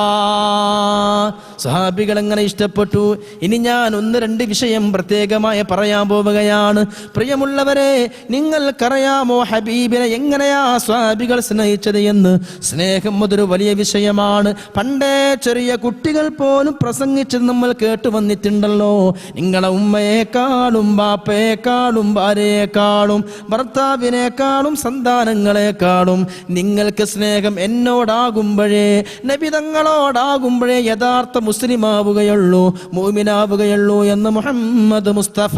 സഹാബികൾ എങ്ങനെ ഇഷ്ടപ്പെട്ടു? ഇനി ഞാൻ 1-2 വിഷയം പ്രത്യേകമായി പറയാൻ പോവുകയാണ്. പ്രിയമുള്ളവരെ, നിങ്ങൾക്കറിയാമോ ഹബീബിനെ എങ്ങനെയാ സ്വഹാബികൾ സ്നേഹിച്ചത് എന്ന്? സ്നേഹം അതൊരു വലിയ വിഷയമാണ്. പണ്ടേ ചെറിയ കുട്ടികൾ പോലും പ്രസംഗിച്ചത് നമ്മൾ കേട്ടു വന്നിട്ടുണ്ടല്ലോ. നിങ്ങളെ ഉമ്മയെക്കാളും ബാപ്പയെക്കാളും ഭാര്യയെക്കാളും ഭർത്താവിനേക്കാളും സന്താനങ്ങളെക്കാളും നിങ്ങൾക്ക് സ്നേഹം എന്നോടാകുമ്പോഴേ, നബി തങ്ങളോടാകുമ്പോഴേ യഥാർത്ഥ മുസ്ലിം ആവുകയുള്ളൂ, മുഅ്മിനാവുകയുള്ളൂ എന്ന് മുഹമ്മദ് മുസ്തഫ.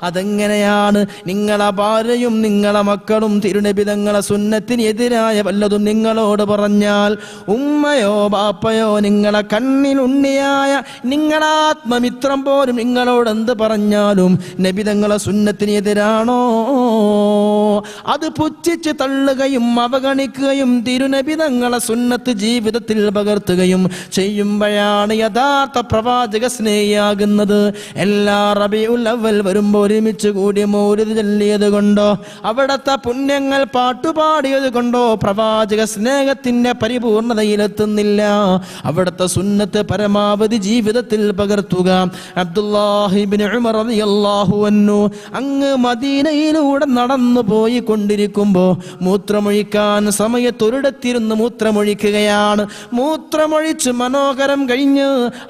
അതെങ്ങനെയാണ്? നിങ്ങളെ ഭാര്യയും നിങ്ങളെ മക്കളും തിരുനബി തങ്ങളെ സുന്നത്തിന് എതിരായ വല്ലതും നിങ്ങളോട് പറഞ്ഞാൽ, ഉമ്മയോ ബാപ്പയോ നിങ്ങളെ കണ്ണിലുണ്ണിയായ നിങ്ങളെ ആത്മമിത്രം പോലും നിങ്ങളോട് എന്ത് പറഞ്ഞാലും നബി തങ്ങളെ സുന്നത്തിന് എതിരാണോ? അത് പുച്ഛിച്ച് തള്ളുകയും അവഗണിക്കുകയും തിരുനബി തങ്ങളെ സുന്നത്ത് ജീവിതത്തിൽ പകർത്തുകയും ചെയ്യുമ്പോഴാണ് യഥാർത്ഥ പ്രവാചക സ്നേഹിയാകുന്നത്. എല്ലാ റബീഉൽ അവ്വൽ വരുമ്പോൾ ഒരുമിച്ച് കൂടി മൗലിദ് ചൊല്ലിയത് കൊണ്ടോ അവിടത്തെ പുണ്യങ്ങൾ പാട്ടുപാടിയത് കൊണ്ടോ പ്രവാചക സ്നേഹത്തിന്റെ പരിപൂർണതയിലെത്തുന്നില്ല. അവിടുത്തെ സുന്നത്ത് പരമാവധി ജീവിതത്തിൽ പകർത്തുക. അബ്ദുല്ലാഹി ഇബ്നു ഉമർ റളിയല്ലാഹു അൻഹു അങ്ങ് മദീനയിലൂടെ നടന്നു പോയി കൊണ്ടിരിക്കുമ്പോ മൂത്രമൊഴിക്കാൻ സമയത്തൊരിടത്തിരുന്ന് മൂത്രമൊഴിക്കുകയാണ്. മൂത്രമൊഴിച്ച് മനോഹരം കഴിഞ്ഞ്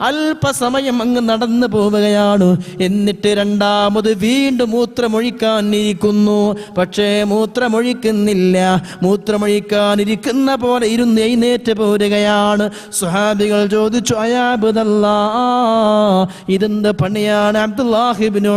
അല്പസമയം അങ്ങ് നടന്നു പോവുകയാണ്. എന്നിട്ട് രണ്ടാമത് വീണ്ടും മൂത്രമൊഴിക്കാൻ ഇരിക്കുന്നു. പക്ഷേ മൂത്രമൊഴിക്കുന്നില്ല. മൂത്രമൊഴിക്കാനിരിക്കുന്ന പോലെ ഇരുന്ന് എഴുന്നേറ്റ് പോരുകയാണ്. സ്വഹാബികൾ ചോദിച്ചു, അബ്ദുല്ലാഹ്, ഇതെന്ത് പണിയാണ്? അബ്ദുല്ലാഹി ഇബ്നു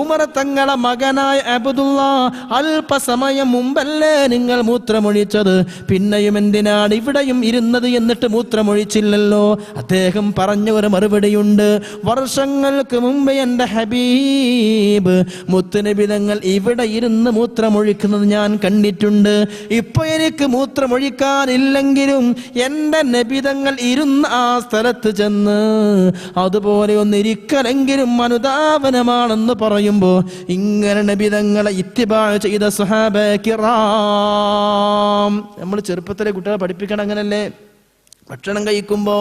ഉമർ തങ്ങളെ മകനായ അബ്ദുല്ലാഹ്, അല്പസമയം മുമ്പല്ലേ നിങ്ങൾ മൂത്രമൊഴിച്ചത്, പിന്നെയും എന്തിനാണ് ഇവിടെയും ഇരുന്നത് എന്നിട്ട് മൂത്രമൊഴിച്ചില്ലല്ലോ? അദ്ദേഹം പറഞ്ഞ ഒരു മറുപടിയുണ്ട്. വർഷങ്ങൾക്ക് മുമ്പ് എൻ്റെ ഹബീബ് മുത്തുനബി തങ്ങൾ ഇവിടെ ഇരുന്ന് മൂത്രമൊഴിക്കുന്നത് ഞാൻ കണ്ടിട്ടുണ്ട്. ഇപ്പൊ എനിക്ക് മൂത്രമൊഴിക്കാനില്ലെങ്കിലും എൻ്റെ നബി തങ്ങൾ ഇരുന്ന ആ സ്ഥലത്ത് ചെന്ന് അതുപോലെ ഒന്നിരിക്കലെങ്കിലും അനുധാവനമാണെന്ന് പറയുമ്പോ ഇങ്ങനെ നബി തങ്ങളെ ഇത്തിബാ ചെയ്ത സ്വഹാബയെ കിറാം. നമ്മൾ ചെറുപ്പത്തിലെ കുട്ടികളെ പഠിപ്പിക്കണം അങ്ങനല്ലേ? ഭക്ഷണം കഴിക്കുമ്പോ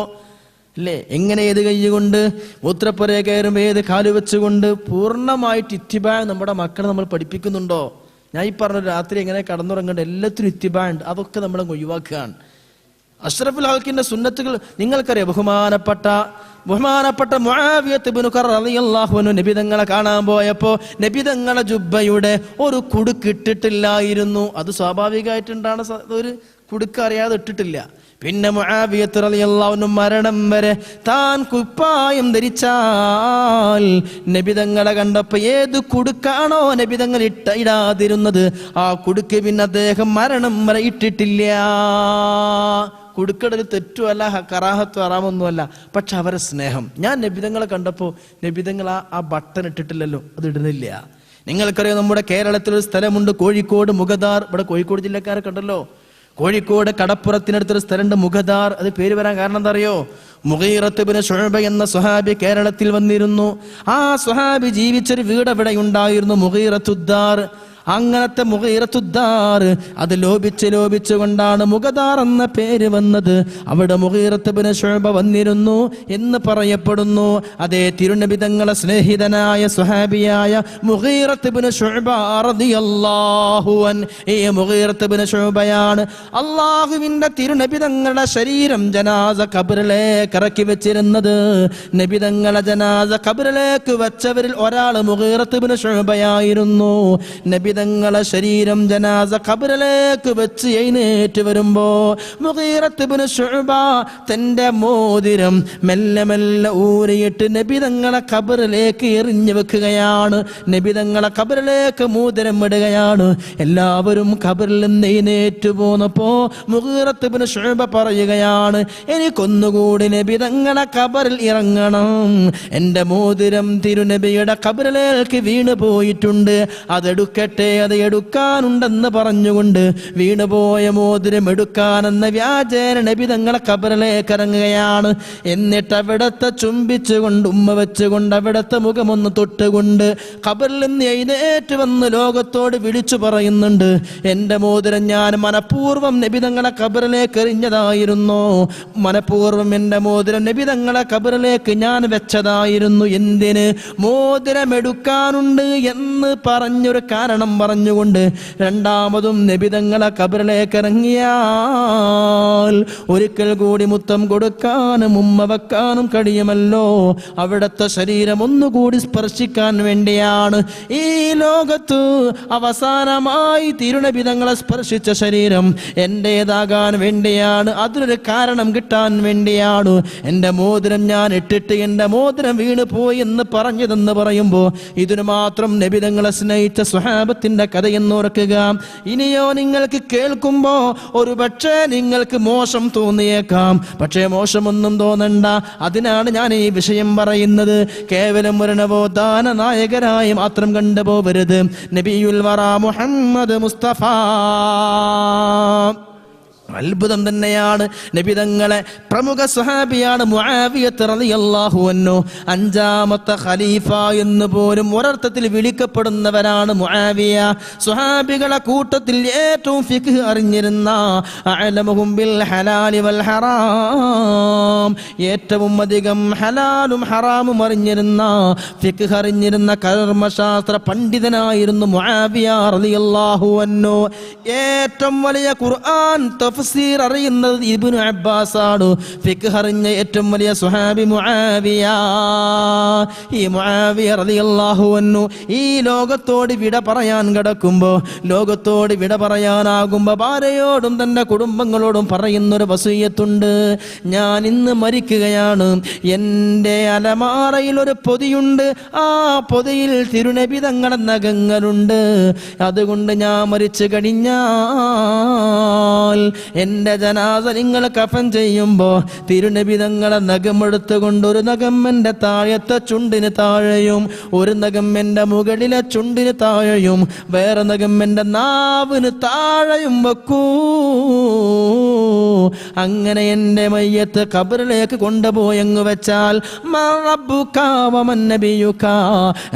അല്ലേ, എങ്ങനെ ഏത് കൈ കൊണ്ട്, മൂത്രപ്പുര കയറുമ്പോൾ ഏത് കാല് വെച്ചുകൊണ്ട്, പൂർണ്ണമായിട്ട് ഇത്തിബാ നമ്മുടെ മക്കളെ നമ്മൾ പഠിപ്പിക്കുന്നുണ്ടോ? ഞാൻ ഈ പറഞ്ഞ രാത്രി എങ്ങനെ കടന്നുറങ്ങേണ്ട എല്ലാത്തിനും ഇത്തിബാ ഉണ്ട്. അതൊക്കെ നമ്മൾ ഒഴിവാക്കുകയാണ്. അഷ്റഫുൽ ഹൽക്കിന്റെ സുന്നത്തുകൾ നിങ്ങൾക്കറിയാം. ബഹുമാനപ്പെട്ട മുആവിയത്ത് ഇബ്നു ഖറ റളിയല്ലാഹു അൻഹു നബി തങ്ങളെ കാണാൻ പോയപ്പോൾ നബി തങ്ങളെ ജുബ്ബയുടെ ഒരു കുടുക്ക് ഇട്ടിട്ടില്ലായിരുന്നു. അത് സ്വാഭാവികമായിട്ടുണ്ടാണ്, ഒരു കുടുക്ക് അറിയാതെ ഇട്ടിട്ടില്ല. പിന്നെ മുആവിയത്ത് റളിയല്ലാഹു അൻഹു മരണം വരെ താൻ കുപ്പായം ധരിച്ചാൽ നബി തങ്ങളെ കണ്ടപ്പോൾ ഏത് കുടുക്കാണോ നബി തങ്ങൾ ഇടാതിരുന്നത് ആ കുടുക്ക് പിന്നെ അദ്ദേഹം മരണം വരെ ഇട്ടിട്ടില്ല. കുടുക്കടൽ തെറ്റുമല്ല, കറാഹത്തും അറാമൊന്നുമല്ല. പക്ഷെ അവരെ സ്നേഹം. ഞാൻ നബിതങ്ങളെ കണ്ടപ്പോൾ നബിതങ്ങൾ ആ ബട്ടൺ ഇട്ടിട്ടില്ലല്ലോ, അത് ഇടുന്നില്ല. നിങ്ങൾക്കറിയാം, നമ്മുടെ കേരളത്തിലൊരു സ്ഥലമുണ്ട് കോഴിക്കോട് മുഗദാർ. ഇവിടെ കോഴിക്കോട് ജില്ലക്കാരൊക്കെ ഉണ്ടല്ലോ. കോഴിക്കോട് കടപ്പുറത്തിനടുത്തൊരു സ്ഥലമുണ്ട് മുഗദാർ. അത് പേര് വരാൻ കാരണം എന്താ അറിയോ? മുഗീറത്ത് ഇബ്നു ശുഅബ എന്ന സ്വഹാബി കേരളത്തിൽ വന്നിരുന്നു. ആ സ്വഹാബി ജീവിച്ചൊരു വീട് അവിടെ ഉണ്ടായിരുന്നു, മുഗീറത്തുദ്ദാർ. അങ്ങനത്തെ മുഗീറത്തുദ്ദാർ അത് ലോപിച്ചുകൊണ്ടാണ് മുഗദാർ എന്ന പേര് വന്നത്. അവിടെ മുഗീറത്ത് ഇബ്നു ശുഅബ വന്നിരുന്നു എന്ന് പറയപ്പെടുന്നു. അതേ തിരുനബി തങ്ങളെ സ്നേഹിതനായ സ്വഹാബിയായ മുഗീറത്ത് ഇബ്നു ശുഅബ റളിയല്ലാഹു അൻഹു, ഈ മുഗീറത്ത് ഇബ്നു ശുഅബയാണ് അല്ലാഹുവിന്റെ തിരുനബി തങ്ങളുടെ ശരീരം ജനാസ ഖബറിലേക്ക് ഇറക്കി വെച്ചിരുന്നത്. നബി തങ്ങളെ ജനാസ ഖബറിലേക്ക് വെച്ചവരിൽ ഒരാൾ മുഗീറത്ത് ഇബ്നു ശുഅബയായിരുന്നു. നബി തങ്ങളെ ശരീരം ജനാസ ഖബറിലേക്ക് വെച്ച് എഴുന്നേറ്റ് വരുമ്പോ മുഗീറത്ത് ഇബ്നു ശുഅബ തന്റെ മോതിരം മെല്ലെ മെല്ലെ ഊരിയിട്ട് നബി തങ്ങളെ ഖബറിലേക്ക് എറിഞ്ഞു വെക്കുകയാണ്. നബി തങ്ങളെ ഖബറിലേക്ക് മോതിരം ഇടുകയാണ്. എല്ലാവരും ഖബറിൽ നിന്ന് എഴുന്നേറ്റ് പോന്നപ്പോ മുഗീറത്ത് ഇബ്നു ശുഅബ പറയുകയാണ്, എനിക്കൊന്നുകൂടി നബി തങ്ങളെ ഖബറിൽ ഇറങ്ങണം. എന്റെ മോതിരം തിരുനബിയുടെ ഖബറിലേക്ക് വീണ് പോയിട്ടുണ്ട്, അതെടുക്കട്ടെ പക്ഷേ അത് എടുക്കാനുണ്ടെന്ന് പറഞ്ഞുകൊണ്ട് വീണുപോയ മോതിരം എടുക്കാനെന്ന വ്യാജേന നബി തങ്ങളെ ഖബറിലേക്ക് ഇറങ്ങുകയാണ്. എന്നിട്ട് അവിടത്തെ ചുംബിച്ചുകൊണ്ട് ഉമ്മ വെച്ചുകൊണ്ട് അവിടത്തെ മുഖമൊന്ന് തൊട്ടുകൊണ്ട് ഖബറിൽ നിന്ന് എഴുന്നേറ്റ് വന്ന് ലോകത്തോട് വിളിച്ചു പറയുന്നുണ്ട്, എൻ്റെ മോതിരം ഞാൻ മനഃപൂർവ്വം നബി തങ്ങളെ ഖബറിലേക്ക് എറിഞ്ഞതായിരുന്നു, മനഃപൂർവ്വം എൻ്റെ മോതിരം നബി തങ്ങളെ ഖബറിലേക്ക് ഞാൻ വെച്ചതായിരുന്നു. എന്തിന്? മോതിരം എടുക്കാനുണ്ട് എന്ന് പറഞ്ഞൊരു കാരണം പറഞ്ഞുകൊണ്ട് രണ്ടാമതും നബി തങ്ങളെ ഖബറിലേക്ക് ഇറങ്ങിയാൽ ഒരിക്കൽ കൂടി മുത്തം കൊടുക്കാനും ഉമ്മ വെക്കാനും കഴിയുമല്ലോ. അവിടുത്തെ ശരീരം ഒന്നുകൂടി സ്പർശിക്കാൻ വേണ്ടിയാണ്. ഈ ലോകത്ത് അവസാനമായി തിരുനബി തങ്ങളെ സ്പർശിച്ച ശരീരം എന്റേതാകാൻ വേണ്ടിയാണ്, അതിനൊരു കാരണം കിട്ടാൻ വേണ്ടിയാണ് എൻ്റെ മോതിരം ഞാൻ ഇട്ടിട്ട് എൻ്റെ മോതിരം വീണ് പോയി എന്ന് പറഞ്ഞതെന്ന് പറയുമ്പോൾ ഇതിനു മാത്രം നബി തങ്ങളെ സ്നേഹിച്ച സ്വഹാബത്തിന്റെ കഥയെന്ന് ഓർക്കുക. ഇനിയോ നിങ്ങൾക്ക് കേൾക്കുമ്പോ ഒരു പക്ഷേ നിങ്ങൾക്ക് മോശം തോന്നിയേക്കാം, പക്ഷേ മോശമൊന്നും തോന്നണ്ട. അതിനാണ് ഞാൻ ഈ വിഷയം പറയുന്നത്. കേവലം ഒരു നവോത്ഥാന നായകരായി മാത്രം കണ്ടുപോകരുത്. നബിയുൽ വറ മുഹമ്മദ് മുസ്തഫ അത്ഭുതം തന്നെയാണ്. നബി തങ്ങളെ പ്രമുഖ സ്വഹാബിയാണ് മുആവിയത്ത് റളിയല്ലാഹു അൻഹു. അഞ്ചാമത്തെ ഖലീഫ എന്ന് പോലും ഒരർത്ഥത്തിൽ വിളിക്കപ്പെടുന്നവരാണ് മുആവിയ. സ്വഹാബികളെ കൂട്ടത്തിൽ ഏറ്റവും ഫിഖ് അറിഞ്ഞിരുന്ന, അഅലമുഹും ബിൽ ഹലാലി വൽ ഹറാം, ഏറ്റവും അധികം ഹലാലും ഹറാമും അറിഞ്ഞിരുന്ന, ഫിഖ് അറിഞ്ഞിരുന്ന കർമ്മശാസ്ത്ര പണ്ഡിതനായിരുന്നു മുആവിയ റളിയല്ലാഹു അൻഹു. ഏറ്റവും വലിയ ഖുർആൻ തഫ്സീർ അറിയുന്നത് ഇബ്നു അബ്ബാസ് ആണ്. ഫിഖ് അറിഞ്ഞ ഏറ്റവും വലിയ സ്വഹാബി മുആവിയ. ഈ മുആവിയ റളിയല്ലാഹു അൻഹു ഈ ലോകത്തോട് വിട പറയാൻ കിടക്കുമ്പോൾ, ലോകത്തോട് വിട പറയാനാകുമ്പോൾ ഭാര്യയോടും തന്റെ കുടുംബങ്ങളോടും പറയുന്നൊരു വസിയ്യത്തുണ്ട്. ഞാൻ ഇന്ന് മരിക്കുകയാണ്, എൻ്റെ അലമാറയിൽ ഒരു പൊതിയുണ്ട്, ആ പൊതിയിൽ തിരുനബി തങ്ങളുടെ നഖങ്ങളുണ്ട്. അതുകൊണ്ട് ഞാൻ മരിച്ചു കഴിഞ്ഞാൽ എൻ്റെ ജനാസ നിങ്ങൾ കഫൻ ചെയ്യുമ്പോ തിരുനബി തങ്ങളെ നഖമെടുത്തുകൊണ്ട് ഒരു നഖം എൻ്റെ താഴത്തെ ചുണ്ടിന് താഴെയും ഒരു നഖം എൻ്റെ മുകളിലെ ചുണ്ടിന് താഴെയും വേറെ നഖം എൻ്റെ നാവിന് താഴെയും വെക്കൂ. അങ്ങനെ എൻ്റെ മയ്യത്ത് ഖബറിലേക്ക് കൊണ്ടുപോയെന്ന് വെച്ചാൽ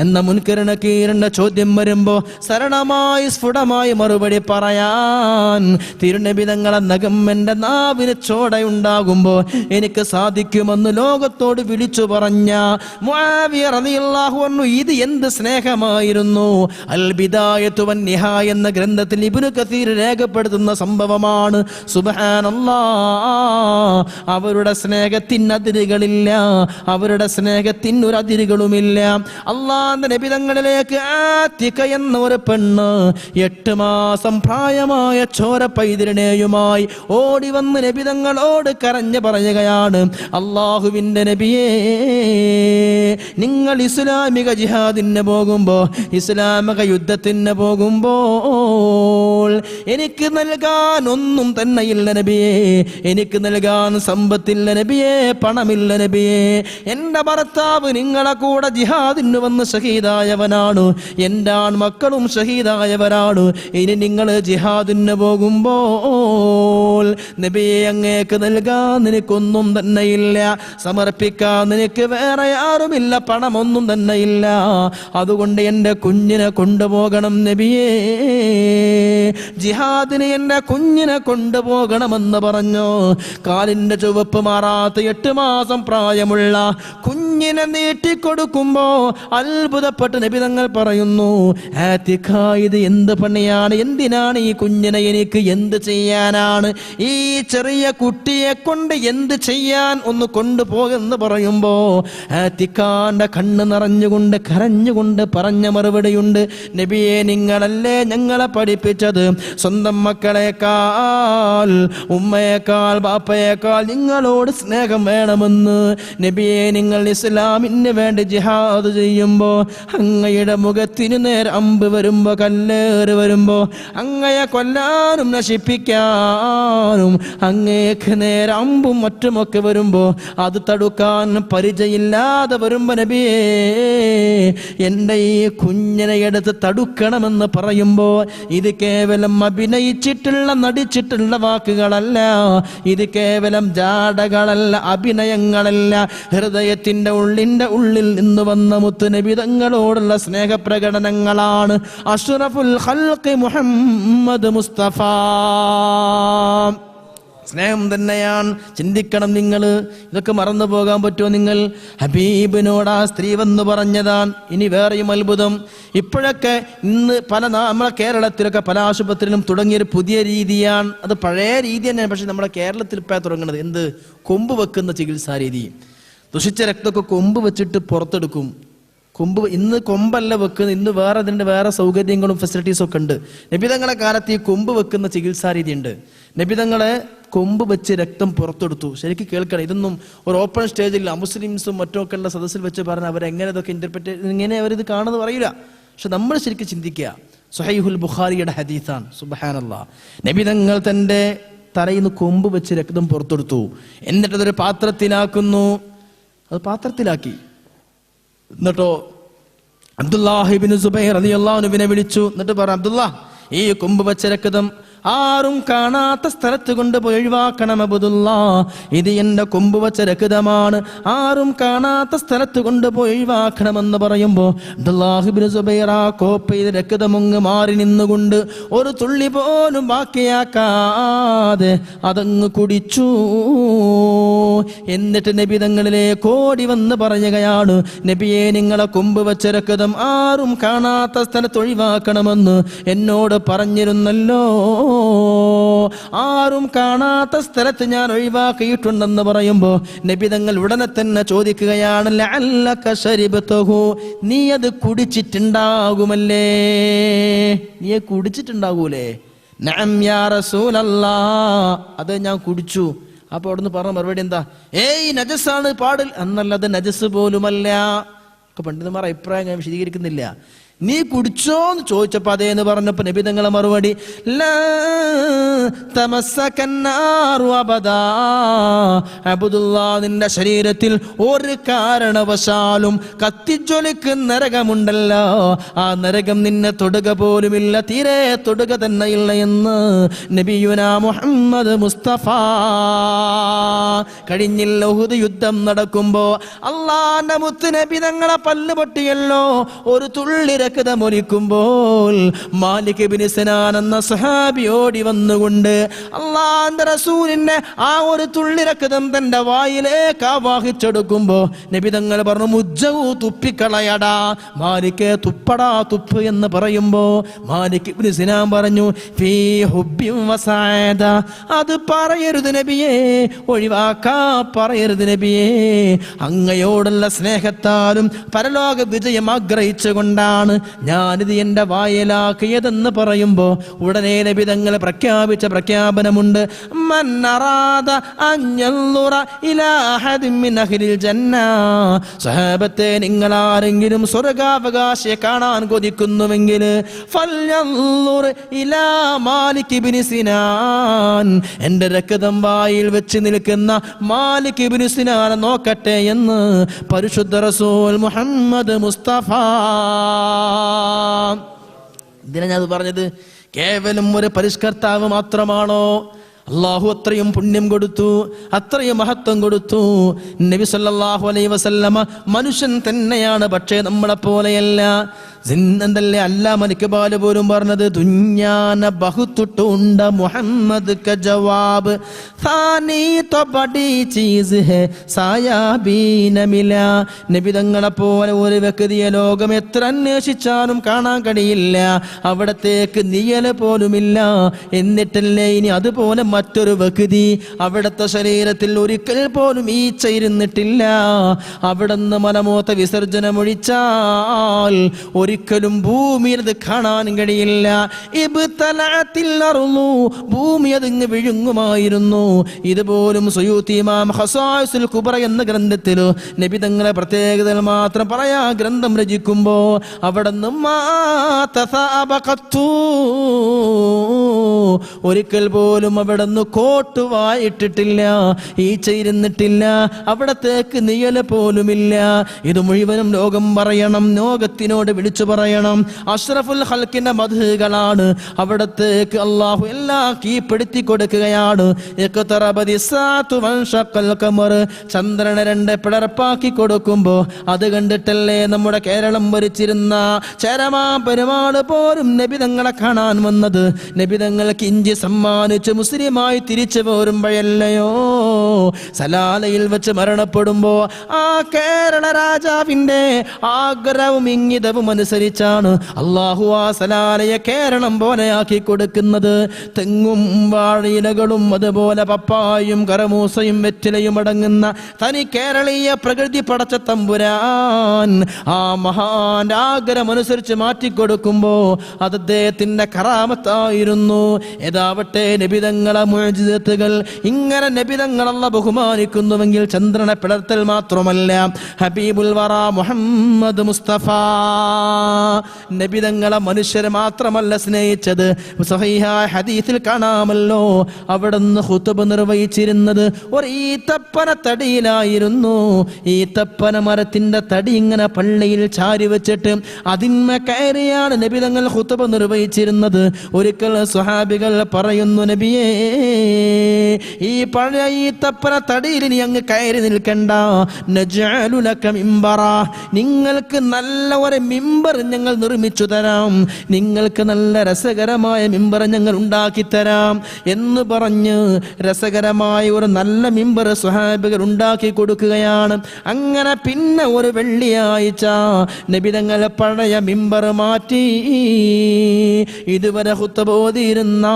എന്ന മുൻകരണ കീരണ്ട ചോദ്യം വരുമ്പോ സരളമായി സ്ഫുടമായി മറുപടി പറയാൻ തിരുനബി തങ്ങളെ നഖം എൻ്റെ നാവിന് ചോടയുണ്ടാകുമ്പോ എനിക്ക് സാധിക്കുമെന്ന് ലോകത്തോട് വിളിച്ചു പറഞ്ഞ മുആവിയ റളിയല്ലാഹു അൻഹു ഇത് എന്ത് സ്നേഹമായിരുന്നു. അൽ ബിദായത്തു വൻ നിഹായ എന്ന ഗ്രന്ഥത്തിൽ ഇബ്നു കസീർ രേഖപ്പെടുത്തുന്ന സംഭവമാണ്. സുബ്ഹാനല്ലാഹ്, അവരുടെ സ്നേഹത്തിന് അതിരുകളില്ല, അവരുടെ സ്നേഹത്തിന് ഒരു അതിരുകളുമില്ല. അല്ലാഹുവിന്റെ നബി തങ്ങളിലേക്ക് ആതിക എന്ന ഒരു പെണ്ണ് 8 മാസം പ്രായമായ ചോര പൈതലിനെയുമായി ഓടി വന്ന് നബി തങ്ങളോട് കരഞ്ഞു പറയുകയാണ്, അല്ലാഹുവിന്റെ നബിയേ, നിങ്ങൾ ഇസ്ലാമിക ജിഹാദിന് പോകുമ്പോ, ഇസ്ലാമിക യുദ്ധത്തിന് പോകുമ്പോൾ എനിക്ക് നൽകാൻ ഒന്നും തന്നെ ഇല്ല നബിയേ, എനിക്ക് നൽകാൻ സമ്പത്തില്ല നബിയേ, പണമില്ല നബിയേ. എൻ്റെ ഭർത്താവ് നിങ്ങളെ കൂടെ ജിഹാദിന് വന്ന് ഷഹീദായവനാണ്, എൻ്റെ ആൺമക്കളും ഷഹീദായവരാണ്. ഇനി നിങ്ങൾ ജിഹാദിന് പോകുമ്പോൾ നബിയെ അങ്ങേക്ക് നൽകാൻ നിനക്കൊന്നും തന്നെയില്ല, സമർപ്പിക്കാൻ നിനക്ക് വേറെ ആരുമില്ല, പണമൊന്നും തന്നെയില്ല. അതുകൊണ്ട് എൻ്റെ കുഞ്ഞിനെ കൊണ്ടുപോകണം നബിയേ, ജിഹാദിന് എൻ്റെ കുഞ്ഞിനെ കൊണ്ടുപോകണമെന്ന് പറഞ്ഞു. കാലിൻ്റെ ചുവപ്പ് മാറാത്ത 8 മാസം പ്രായമുള്ള കുഞ്ഞിനെ നീട്ടിക്കൊടുക്കുമ്പോ അത്ഭുതപ്പെട്ട് നബി തങ്ങൾ പറയുന്നു, ആതിഖ, ഇത് എന്ത് പണിയാണ്, എന്തിനാണ് ഈ കുഞ്ഞിനെ എനിക്ക് എന്ത് ചെയ്യാനാണ്, ഈ ചെറിയ കുട്ടിയെ കൊണ്ട് എന്ത് ചെയ്യാൻ, ഒന്ന് കൊണ്ടുപോകുമെന്ന് പറയുമ്പോ ആതിഖാന്റെ കണ്ണ് നിറഞ്ഞുകൊണ്ട് കരഞ്ഞുകൊണ്ട് പറഞ്ഞ മറുപടിയുണ്ട്, നബിയെ, നിങ്ങളല്ലേ ഞങ്ങളെ പഠിപ്പിച്ചത് സ്വന്തം മക്കളെക്കാൾ ഉമ്മ ഉമ്മയേക്കാൾ ബാപ്പയേക്കാൾ നിങ്ങളോട് സ്നേഹം വേണമെന്ന് നബിയെ, നിങ്ങൾ ഇസ്ലാമിന് വേണ്ടി ജിഹാദ് ചെയ്യുമ്പോൾ അങ്ങയുടെ മുഖത്തിന് നേരെ അമ്പ് വരുമ്പോൾ, കല്ലേറ് വരുമ്പോൾ, അങ്ങയെ കൊല്ലാനും നശിപ്പിക്കാനും അങ്ങേക്ക് നേരെ അമ്പും മറ്റുമൊക്കെ വരുമ്പോൾ അത് തടുക്കാൻ പരിചയമില്ലാതെ വരുമ്പോൾ നബിയേ, എൻ്റെ ഈ കുഞ്ഞിനെ എടുത്ത് തടുക്കണമെന്ന് പറയുമ്പോൾ ഇത് കേവലം അഭിനയിച്ചിട്ടുള്ള നടിച്ചിട്ടുള്ള വാക്കുകളല്ല, ഇത് കേവലം ജാടകളല്ല, അഭിനയങ്ങളല്ല, ഹൃദയത്തിൻ്റെ ഉള്ളിൽ നിന്ന് വന്ന മുത്തുനബി തങ്ങളോടുള്ള സ്നേഹപ്രകടനങ്ങളാണ്. അഷ്റഫുൽ ഖൽഖ് മുഹമ്മദ് മുസ്തഫ സ്നേഹം തന്നെയാണ്. ചിന്തിക്കണം നിങ്ങൾ, ഇതൊക്കെ മറന്നു പോകാൻ പറ്റുമോ നിങ്ങൾ? ഹബീബിനോട് ആ സ്ത്രീ വന്ന് പറഞ്ഞതാണ്. ഇനി വേറെയും അത്ഭുതം, ഇപ്പോഴൊക്കെ ഇന്ന് നമ്മളെ കേരളത്തിലൊക്കെ പല ആശുപത്രിയിലും തുടങ്ങിയൊരു പുതിയ രീതിയാണ്. അത് പഴയ രീതി തന്നെയാണ്, പക്ഷെ നമ്മുടെ കേരളത്തിൽ ഇപ്പോൾ തുടങ്ങുന്നത് എന്ത്? കൊമ്പ് വെക്കുന്ന ചികിത്സാ രീതി. ദുഷിച്ച രക്തമൊക്കെ കൊമ്പ് വെച്ചിട്ട് പുറത്തെടുക്കും. ഇന്ന് കൊമ്പല്ല വെക്കുന്നത്, ഇന്ന് അതിൻ്റെ വേറെ സൗകര്യങ്ങളും ഫെസിലിറ്റീസും ഒക്കെ ഉണ്ട്. നബിതങ്ങളെ കാലത്ത് ഈ കൊമ്പ് വെക്കുന്ന ചികിത്സാ രീതി ഉണ്ട്. നബിതങ്ങളെ കൊമ്പ് വെച്ച് രക്തം പുറത്തെടുത്തു. ശരിക്കും കേൾക്കണം, ഇതൊന്നും ഒരു ഓപ്പൺ സ്റ്റേജിൽ മുസ്ലിംസും മറ്റുമൊക്കെ ഉള്ള സദസ്സിൽ വെച്ച് പറഞ്ഞാൽ അവരെങ്ങനെ ഇതൊക്കെ ഇന്റർപ്രറ്റ് ഇങ്ങനെ അവരിത് കാണുന്നത് പറയില്ല. പക്ഷെ നമ്മൾ ശരിക്കും ചിന്തിക്കുക, സ്വഹീഹുൽ ബുഖാരിയുടെ ഹദീസാണ്. സുബ്ഹാനല്ലാഹ്, നബിതങ്ങൾ തൻ്റെ തലയിൽ നിന്ന് കൊമ്പ് വെച്ച് രക്തം പുറത്തെടുത്തു. എന്നിട്ടതൊരു പാത്രത്തിലാക്കുന്നു. അത് പാത്രത്തിലാക്കി. എന്നിട്ടോ അബ്ദുല്ലാഹ് ഇബ്നു സുബൈർ റളിയല്ലാഹു അൻഹുവിനെ വിളിച്ചു. എന്നിട്ട് പറഞ്ഞു, അബ്ദുല്ലാഹ്, ഈ കൊമ്പ് വെച്ച രക്തം ആരും കാണാത്ത സ്ഥലത്ത് കൊണ്ടുപോയി ഒഴിവാക്കണം അബ്ദുല്ലാ. ഇത് എന്റെ കൊമ്പ് വെച്ച രക്തമാണ്, ആരും കാണാത്ത സ്ഥലത്ത് കൊണ്ടുപോയി ഒഴിവാക്കണമെന്ന് പറയുമ്പോൾ അബ്ദുല്ലാഹ് ഇബ്നു സുബൈർ ആ കോപ്പയിൽ രക്തമൊങ്ങ് മാറി നിന്നുകൊണ്ട് ഒരു തുള്ളി പോലും ബാക്കിയാക്കാതെ അതങ്ങ് കുടിച്ചു. എന്നിട്ട് നബി തങ്ങളിലേക്ക് ഓടി വന്ന് പറയുകയാണ്, നബിയെ, നിങ്ങളെ കൊമ്പ് വെച്ച രക്തം ആരും കാണാത്ത സ്ഥലത്ത് ഒഴിവാക്കണമെന്ന് എന്നോട് പറഞ്ഞിരുന്നല്ലോ. ആരും കാണാത്ത സ്ഥലത്ത് ഞാൻ ഒഴിവാക്കിയിട്ടുണ്ടെന്ന് പറയുമ്പോൾ നബി തങ്ങൾ ഉടനെ തന്നെ ചോദിക്കുകയാണ്, ലഅല്ലക ശരിബതഹു, നീ അത് കുടിച്ചിട്ടുണ്ടാകുമല്ലേ? നീ കുടിച്ചിട്ടുണ്ടാകൂലേ? നഅം യാ റസൂലല്ലാഹ്, അത് ഞാൻ കുടിച്ചു. അപ്പൊ അവിടുന്ന് പറഞ്ഞ മറുപടി എന്താ? ഏയ് നജസാണ്, പാടിൽ എന്നല്ലത് നജസ് പോലുമല്ല. പണ്ഡിതന്മാർ അഭിപ്രായം ഞാൻ വിശദീകരിക്കുന്നില്ല. നീ കുടിച്ചോന്ന് ചോദിച്ചപ്പോ അതേന്ന് പറഞ്ഞപ്പോ നബി തങ്ങളെ മറുപടി, നിന്റെ ശരീരത്തിൽ ഒരു കാരണവശാലും കത്തിജ്വലിക്കുന്ന നരകമുണ്ടല്ലോ, ആ നരകം നിന്നെ തൊടുക പോലുമില്ല, തീരെ തൊടുക തന്നെയില്ല എന്ന് നബിയുനാ മുഹമ്മദ് മുസ്തഫ. കഴിഞ്ഞില്ല ഉഹുദ് യുദ്ധം നടക്കുമ്പോ അള്ളാന്റെ മുത്ത് നബി തങ്ങളെ പല്ല് പൊട്ടിയല്ലോ. ഒരു തുള്ളി രക്തമൊലിക്കുമ്പോൾ മാലിക് ഇബ്നു സിനാൻ എന്ന സഹാബി ഓടി വന്നുകൊണ്ട് അല്ലാഹുവിന്റെ റസൂലിന്റെ ആ ഒരു തുള്ളി രക്തം തന്റെ വായിലേക്ക് ആവാഹിച്ചെടുക്കുമ്പോ നബി തങ്ങൾ പറഞ്ഞു, മുജ്ജവു, തുപ്പിക്കളയടാ മാലിക്, തുപ്പടാ, തുപ്പ് എന്ന് പറയുമ്പോ മാലിക് ഇബ്നു സിനാൻ പറഞ്ഞു, ഫീ ഹുബ്ബിൻ വസഅദ, അത് പറയരുത് നബിയേ, ഒഴിവാക്കാ പറയരുത് നബിയേ. അങ്ങയോടുള്ള സ്നേഹത്താലും പരലോക വിജയം ആഗ്രഹിച്ചുകൊണ്ടാണ് ഞാനിത് എന്റെ വായിലാക്കിയതെന്ന് പറയുമ്പോ ഉടനെ നബി തങ്ങൾ പ്രഖ്യാപിച്ച പ്രഖ്യാപനമുണ്ട്, മൻ അറാദ അൻ യൻളുറ ഇലാ അഹദിൻ മിൻ അഹ്ലിൽ ജന്ന. സഹാബത്തെ, നിങ്ങൾ ആരെങ്കിലും സ്വർഗ്ഗാവകാശിയെ കാണാൻ കൊതിക്കുന്നുവെങ്കിൽ ഫൽയൻളുർ ഇലാ മാലിക് ഇബ്നു സിനാൻ, എന്റെ രക്തം വായിൽ വെച്ച് നിൽക്കുന്ന മാലിക് ഇബ്നു സിനാൻ നോക്കട്ടെ എന്ന് പരിശുദ്ധ റസൂൽ മുഹമ്മദ് മുസ്തഫ. ഇതിനാ ഞാൻ പറഞ്ഞത്, കേവലം ഒരു പരിഷ്കർത്താവ് മാത്രമാണോ? അള്ളാഹു അത്രയും പുണ്യം കൊടുത്തു, അത്രയും മഹത്വം കൊടുത്തു. നബി സല്ലല്ലാഹു അലൈഹി വസല്ലമ മനുഷ്യൻ തന്നെയാണ്, പക്ഷേ നമ്മളെ പോലെയല്ല. എന്തല്ലേ അല്ലാമ ഇഖ്ബാൽ പോലും പറഞ്ഞത്, ദുനിയാന ബഹുത്തുണ്ട മുഹമ്മദ് ക ജവാബ് സാനി തോ ബഡി ചീസ് ഹേ സായാബീന മിലാ. നബി തങ്ങളെ പോലെ ഒരു വ്യക്തിയെ ലോകം എത്ര അന്വേഷിച്ചാലും കാണാൻ കഴിയില്ല, അവിടത്തേക്ക് നിയല പോലുമില്ല. എന്നിട്ടല്ലേ ഇനി അതുപോലെ മറ്റൊരു വ്യക്തി അവിടുത്തെ ശരീരത്തിൽ ഒരിക്കൽ പോലും ഈച്ച ഇരുന്നിട്ടില്ല. അവിടുന്ന് മലമൂത്ര വിസർജനമൊഴിച്ചാൽ ഒരിക്കലും ഭൂമിയിൽ അത് കാണാൻ കഴിയില്ല. ഭൂമി അതിങ്ങ് വിഴുങ്ങുമായിരുന്നു. ഇതുപോലും സുയൂത്തി ഇമാം ഖസായിസുൽ കുബ്ര എന്ന ഗ്രന്ഥത്തിൽ നബി തങ്ങളെ പ്രത്യേകതകൾ മാത്രം പറയാ ഗ്രന്ഥം രചിക്കുമ്പോ അവിടെ ഒരിക്കൽ പോലും അവിടെ നിന്ന് കോട്ടുവായിട്ടിട്ടില്ല, ഈച്ചയിരുന്നിട്ടില്ല, അവിടത്തേക്ക് നിഴല് പോലുമില്ല. ഇത് മുഴുവനും ലോകം പറയണം, ലോകത്തിനോട് വിളിച്ചു പറയണം. അഷ്റഫുൽ ഖൽക്കിന്റെ മദ്ഹുകളാണ്. അവിടത്തേക്ക് അള്ളാഹു എല്ലാം കീഴ്പ്പെടുത്തി കൊടുക്കുകയാണ്. ചന്ദ്രനെ രണ്ട് പിളർപ്പാക്കി കൊടുക്കുമ്പോ അത് കണ്ടിട്ടല്ലേ നമ്മുടെ കേരളം ഭരിച്ചിരുന്ന ചേരമാ പെരുമാള് പോലും നബിതങ്ങളെ കാണാൻ വന്നത്. നബിതങ്ങൾക്ക് ഇഞ്ചി സമ്മാനിച്ച് മുസ്ലിമായി തിരിച്ചു പോരുമ്പോഴല്ലയോ സലാലയിൽ വെച്ച് മരണപ്പെടുമ്പോ ആ കേരള രാജാവിന്റെ ആഗ്രഹവും ഇംഗിതവും അനുസരിച്ചാണ് അള്ളാഹു ആ സലാലയെ കേരളം പോലെയാക്കി കൊടുക്കുന്നത്. തെങ്ങും വാഴയിലകളും അതുപോലെ പപ്പായും കറമൂസയും വെറ്റിലയും അടങ്ങുന്ന തനി കേരളീയ പ്രകൃതി പടച്ച തമ്പുരാൻ ആ മഹാന്റെ ആഗ്രഹം അനുസരിച്ച് മാറ്റിക്കൊടുക്കുമ്പോ അത് അദ്ദേഹത്തിന്റെ കറാമത്തായിരുന്നു. ഏതാവട്ടെ നബിതങ്ങളെ മുഅ്ജിസത്തുകൾ ഇങ്ങനെ നബിതങ്ങളല്ല ബഹുമാനിക്കുന്നുവെങ്കിൽ ചന്ദ്രനെ പിളർത്തൽ മാത്രമല്ല, ഹബീബുൽ വറ മുഹമ്മദ് മുസ്തഫ നബിതങ്ങളെ മനുഷ്യരെ മാത്രമല്ല സ്നേഹിച്ചത്. സഹീഹായ ഹദീസിൽ കാണാമല്ലോ അവിടുന്ന് ഖുതുബ നിർവഹിച്ചിരുന്നത് ഒരു ഈത്തപ്പന തടിയിലായിരുന്നു. ഈത്തപ്പന മരത്തിന്റെ തടി ഇങ്ങനെ പള്ളിയിൽ ചാരി വെച്ചിട്ട് അതിന്മേ കയറിയാണ് നബിതങ്ങൾ ഖുതുബ നിർവഹിച്ചിരുന്നത്. ഒരിക്കൽ സ്വഹാബികൾ പറയുന്നു, നബിയേ ഈ പഴയ ഈത്തപ്പന തടിയിൽ നീ അങ്ങ് കയറി നിൽക്കണ്ട, നജ്അലു ലക മിംബറ, നിങ്ങൾക്ക് നല്ല ഒരു മിമ്പർ ഞങ്ങൾ നിർമ്മിച്ചു തരാം, നിങ്ങൾക്ക് നല്ല രസകരമായ മിമ്പർ ഞങ്ങൾ ഉണ്ടാക്കി തരാം എന്ന് പറഞ്ഞ് രസകരമായ ഒരു നല്ല മിമ്പർ സ്വഹാബികൾ ഉണ്ടാക്കി കൊടുക്കുകയാണ്. അങ്ങനെ പിന്നെ ഒരു വെള്ളിയാഴ്ച നബിതങ്ങൾ പഴയ മിമ്പർ മാറ്റി ഇതുവരെ ഖുതുബ ഓതിയിരുന്ന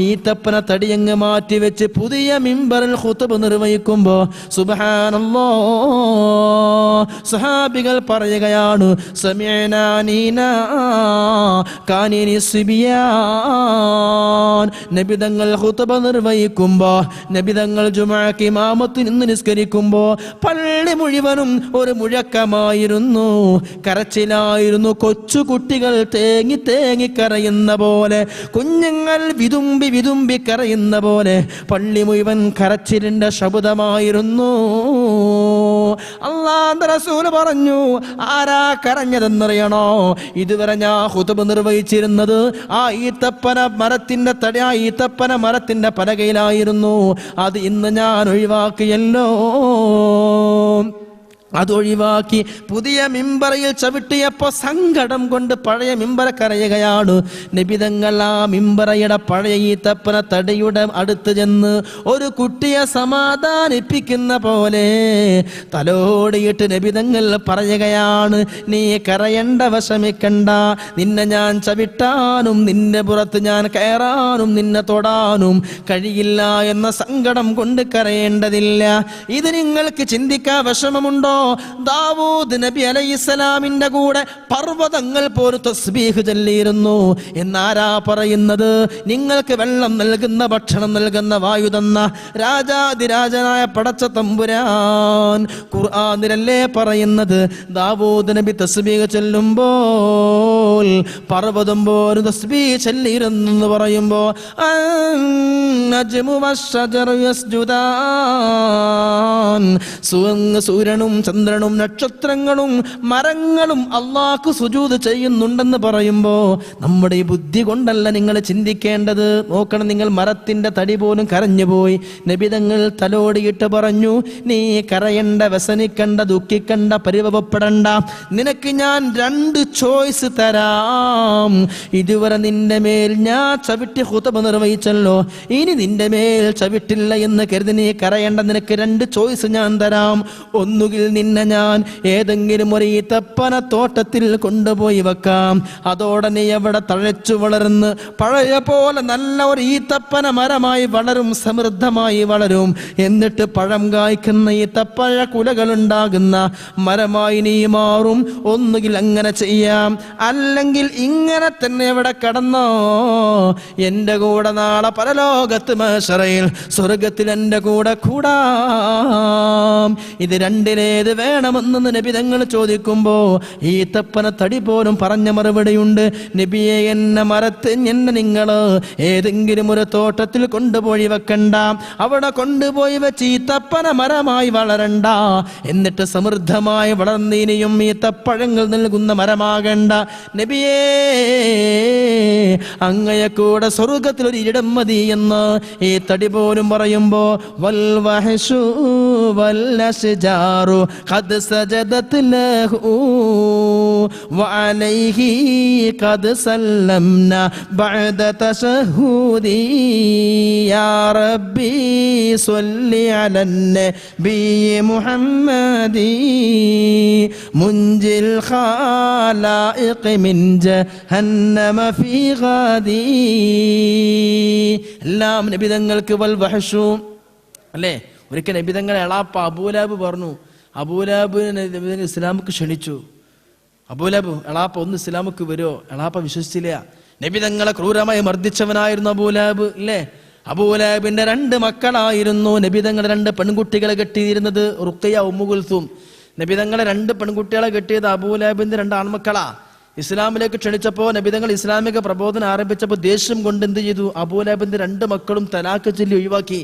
ഈത്തപ്പന തടിയങ്ങ് മാറ്റി വെച്ച് പുതിയ മിമ്പറിൽ ഖുതുബ നിർവഹിക്കുമ്പോ സുബ്ഹാനല്ലാഹ് സ്വഹാബികൾ പറയുകയാണ്, സമിഅനാ നീനാ കാനിനി സിബിയാൻ. നബിതങ്ങൾ ഖുതുബ നിർവഹിക്കുമ്പോ, നബിതങ്ങൾ ജുമുഅക്ക് ഇമാമത്തിന് നിന്ന് നിസ്കരിക്കുമ്പോ പള്ളി മുഴുവനും ഒരു മുഴക്കമായിരുന്നു, കരച്ചിലായിരുന്നു. കൊച്ചു കുട്ടികൾ തേങ്ങി തേങ്ങി കരയുന്ന പോലെ, കുഞ്ഞുങ്ങൾ വിതുമ്പി വിതുമ്പി കരയുന്ന പോലെ പള്ളി മുഴുവൻ കരച്ചിലിന്റെ ശബ്ദമായിരുന്നു. അല്ലാഹുവിന്റെ റസൂൽ പറഞ്ഞു, ആരാ കരഞ്ഞതെന്നറിയണോ? ഇതുവരെ ഞാൻ ഖുതുബ നിർവഹിച്ചിരുന്നത് ആ ഈത്തപ്പന മരത്തിന്റെ തടി, ആ ഈത്തപ്പന മരത്തിന്റെ പലകയിലായിരുന്നു. അത് ഇന്ന് ഞാൻ ഒഴിവാക്കിയല്ലോ. അതൊഴിവാക്കി പുതിയ മിമ്പറയിൽ ചവിട്ടിയപ്പോ സങ്കടം കൊണ്ട് പഴയ മിമ്പറ കരയുകയാണ്. നബിതങ്ങൾ ആ മിമ്പറയുടെ പഴയ ഈത്തപ്പന തടിയുടെ അടുത്ത് ചെന്ന് ഒരു കുട്ടിയെ സമാധാനിപ്പിക്കുന്ന പോലെ തലോടിയിട്ട് നബിതങ്ങൾ പറയുകയാണ്, നീ കരയണ്ട, വിഷമിക്കണ്ട, നിന്നെ ഞാൻ ചവിട്ടാനും നിന്റെ പുറത്ത് ഞാൻ കയറാനും നിന്നെ തൊടാനും കഴിയില്ല എന്ന സങ്കടം കൊണ്ട് കരയേണ്ടതില്ല. ഇത് നിങ്ങൾക്ക് ചിന്തിക്കാൻ വിഷമമുണ്ടോ? ദാവൂദ് നബി അലൈഹിസ്സലാമിന്റെ കൂടെ പർവ്വതങ്ങൾ പോലും തസ്ബീഹ് ചൊല്ലിയിരുന്നു എന്നാരാ പറയുന്നത്? നിങ്ങൾക്ക് വെള്ളം നൽകുന്ന, ഭക്ഷണം നൽകുന്ന, വായു തന്ന രാജാതിരാജനായ പടച്ച തമ്പുരാൻ ഖുർആനിലല്ലേ പറയുന്നത്? ദാവൂദ് നബി തസ്ബീഹ് ചൊല്ലുമ്പോൾ പർവ്വതം പോലും തസ്ബീഹ് ചൊല്ലിയിരുന്നു എന്ന് പറയുമ്പോ സൂര്യനും ചന്ദ്രനും നക്ഷത്രങ്ങളും മരങ്ങളും അള്ളാഹ്ക്ക് സുജൂദ് ചെയ്യുന്നുണ്ടെന്ന് പറയുമ്പോ നമ്മുടെ ഈ ബുദ്ധി കൊണ്ടല്ല നിങ്ങൾ ചിന്തിക്കേണ്ടത്. നോക്കണം, നിങ്ങൾ മരത്തിന്റെ തടി പോലും കരഞ്ഞുപോയി. നബിതങ്ങൾ തലോടിയിട്ട് പറഞ്ഞു, നീ കരയണ്ട, വ്യസനിക്കണ്ട, ദുഃഖിക്കണ്ട, പരിഭവപ്പെടണ്ട, നിനക്ക് ഞാൻ 2 ചോയ്സ് തരാം. ഇതുവരെ നിന്റെ മേൽ ഞാൻ ചവിട്ടി ഖുതുബ നിർവഹിച്ചല്ലോ, ഇനി നിന്റെ മേൽ ചവിട്ടില്ല എന്ന് കരുതി നീ കരയണ്ട, നിനക്ക് 2 ചോയ്സ് ഞാൻ തരാം. ഒന്നുകിൽ നിന്നെ ഞാൻ ഏതെങ്കിലും ഒരു ഈത്തപ്പന തോട്ടത്തിൽ കൊണ്ടുപോയി വെക്കാം. അതോടെ നീ എവിടെ തഴച്ചു വളർന്ന് പഴയ പോലെ നല്ല ഒരു ഈത്തപ്പന മരമായി വളരും, സമൃദ്ധമായി വളരും. എന്നിട്ട് പഴം കായ്ക്കുന്ന ഈത്തപ്പഴ കുലകൾ ഉണ്ടാകുന്ന മരമായി നീ മാറും. ഒന്നുകിൽ അങ്ങനെ ചെയ്യാം, അല്ലെങ്കിൽ ഇങ്ങനെ തന്നെ എവിടെ കടന്നോ, എൻ്റെ കൂടെ നാളെ പരലോകത്ത് മഹ്ശറയിൽ സ്വർഗത്തിൽ എൻ്റെ കൂടെ കൂടാം. ഇത് രണ്ടിലേത് വേണമെന്ന് നബി തങ്ങൾ ചോദിക്കുമ്പോ ഈത്തപ്പന തടി പോലും പറഞ്ഞ മറുപടിയുണ്ട്, നബിയെ എന്നെ നിങ്ങൾ ഏതെങ്കിലും ഒരു തോട്ടത്തിൽ കൊണ്ടുപോയി വെക്കണ്ട, അവിടെ കൊണ്ടുപോയി വെച്ച് ഈത്തപ്പന മരമായി വളരണ്ട, എന്നിട്ട് സമൃദ്ധമായി വളർന്നീനിയും ഈത്തപ്പഴങ്ങൾ നൽകുന്ന മരമാകണ്ട. നബിയേ, അങ്ങയെ കൂടെ സ്വർഗത്തിൽ ഒരു ഇടം മതി എന്ന് ഈ തടി പോലും പറയുമ്പോ വൽ വഹ്ശു വൽ അശ്ജാറു ഖദ് സജദത് ലഹു വഅലൈഹി ഖദ് സല്ലംനാ ബഅദ തശഹുദി യാ റബ്ബി സ്വല്ലി അലൻ നബി മുഹമ്മദി മുൻജിൽ ഖാലഇഖ മിൻ ജഹന്നമ ഫീ ഗദി. എല്ലാം നബിതങ്ങൾക്ക് വൽ വഹ്ശു അല്ലേ. ഒരിക്കൽ നബിതങ്ങളെ എളാപ്പ അബൂലഹബ് പറഞ്ഞു, അബൂലഹബ് ഇസ്ലാമുക്ക് ക്ഷണിച്ചു. അബൂലഹബ്, എളാപ്പ ഒന്ന് ഇസ്ലാമുക്ക് വരുമോ? എളാപ്പ വിശ്വസിച്ചില്ല. നബിതങ്ങളെ ക്രൂരമായി മർദ്ദിച്ചവനായിരുന്നു അബൂലഹബ് അല്ലേ. അബൂലഹബിന്റെ 2 മക്കളായിരുന്നു നബിതങ്ങളെ 2 പെൺകുട്ടികളെ കെട്ടിയിരുന്നത്, റുഖയ്യ, ഉമ്മു കുൽസൂം. നബിതങ്ങളെ 2 പെൺകുട്ടികളെ കെട്ടിയത് അബൂലഹബിന്റെ 2 ആൺമക്കളാ. ഇസ്ലാമിലേക്ക് ക്ഷണിച്ചപ്പോൾ നബിതങ്ങൾ ഇസ്ലാമിക പ്രബോധനം ആരംഭിച്ചപ്പോൾ ദേഷ്യം കൊണ്ട് എന്ത് ചെയ്തു? അബൂലഹബിന്റെ 2 മക്കളും തലാഖ് ചൊല്ലി ഒഴിവാക്കി.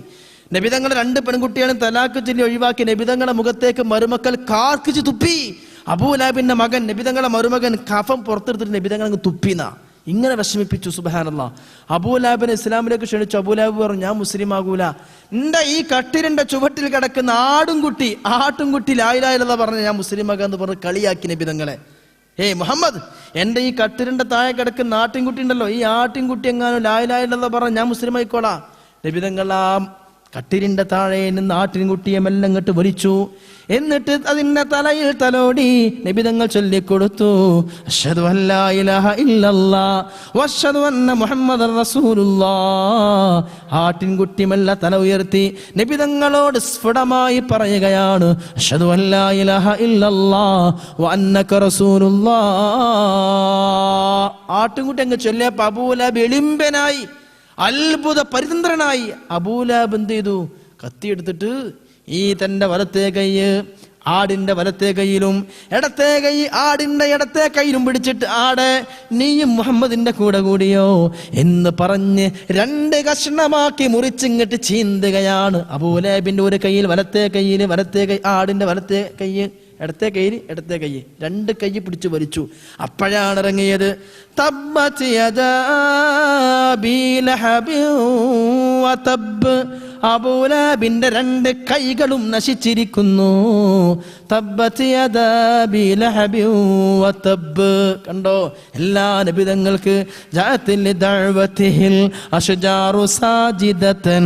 നബിതങ്ങളെ 2 പെൺകുട്ടികളും തലാഖ് ചൊല്ലി ഒഴിവാക്കി. നബിതങ്ങളുടെ മുഖത്തേക്ക് മരുമക്കൾ കാർക്കിച്ച് തുപ്പി. അബൂലഹബിന്റെ മകൻ, നബിതങ്ങളുടെ മരുമകൻ കഫം പുറത്തെടുത്തിട്ട് നബിതങ്ങൾ അങ്ങ് തുപ്പിന. ഇങ്ങനെ വിഷമിപ്പിച്ചു. സുബ്ഹാനല്ലാഹ്. അബൂലഹബിനെ ഇസ്ലാമിലേക്ക് ക്ഷണിച്ചു. അബൂലഹബ് പറഞ്ഞു, ഞാൻ മുസ്ലിം ആകൂല. എന്റെ ഈ കട്ടിലിന്റെ ചുവട്ടിൽ കിടക്കുന്ന ആട്ടുംകുട്ടി ലാ ഇലാഹ ഇല്ലല്ലാഹ് പറഞ്ഞ ഞാൻ മുസ്ലിം ആകാന്ന് പറഞ്ഞ് കളിയാക്കി നബിതങ്ങളെ. ഏയ് മുഹമ്മദ്, എന്റെ ഈ കട്ടിലിന്റെ താഴെ കിടക്കുന്ന ആട്ടിൻകുട്ടി ഉണ്ടല്ലോ, ഈ ആട്ടിൻകുട്ടി എങ്ങാനും ലാ ഇലാഹ ഇല്ലല്ലാഹ് പറഞ്ഞ ഞാൻ മുസ്ലിം ആയിക്കോളാ. നബിതങ്ങൾ ആ കട്ടിലിന്റെ താഴെ നിന്ന് ആട്ടിൻകുട്ടിയെ മെല്ലെ ഇങ്ങോട്ട് വലിച്ചു. എന്നിട്ട് അതിന്റെ തലയിൽ തലോടി നബിതങ്ങൾ ചൊല്ലിക്കൊടുത്തു, അശ്ഹദു അല്ലാ ഇലാഹ ഇല്ലല്ലാഹ് വഅശ്ഹദു അന്ന മുഹമ്മദർ റസൂലുള്ളാഹ്. ആട്ടിൻകുട്ടി മെല്ലെ തല ഉയർത്തി നബിതങ്ങളോട് സ്ഫുടമായി പറയുകയാണ്, അശ്ഹദു അല്ലാ ഇലാഹ ഇല്ലല്ലാഹ് വഅന്നക റസൂലുള്ളാഹ്. ആട്ടിൻകുട്ടി അങ്ങ് ചൊല്ലിയപ്പോൾ അബൂലഹബ് എളിമ്പനായി, അത്ഭുത പരിതന്ത്രനായി. അബൂലഹബ് എന്ത് ചെയ്തു? കത്തിയെടുത്തിട്ട് ഈ തന്റെ വലത്തേ കൈ ആടിന്റെ വലത്തേ കൈയിലും ഇടത്തേ കൈ ആടിന്റെ ഇടത്തേ കൈയിലും പിടിച്ചിട്ട്, ആടെ നീയും മുഹമ്മദിന്റെ കൂടെ കൂടിയോ എന്ന് പറഞ്ഞ് 2 കഷ്ണമാക്കി മുറിച്ചിങ്ങട്ട് ചീന്തുകയാണ്. അബൂലഹബിന്റെ ഒരു കൈയിൽ വലത്തേ കൈ ആടിന്റെ വലത്തേ കൈ, ഇടത്തേ കൈ 2 കൈ പിടിച്ചു വലിച്ചു. അപ്പോഴാണ് ഇറങ്ങിയത്, തബ്ബത് യദാ അബീ ലഹബിൻ വതബ്. അബൂലഹബിന്റെ 2 കൈകളും നശിച്ചിരിക്കുന്നു. തബ്ബത് യദാ അബീ ലഹബിൻ വതബ്. കണ്ടോ, എല്ലാ നബിതങ്ങൾക്ക് ജാഅത്തിൽ ദഅവതിഹിൽ അശ്ജാറു സാജിദതൻ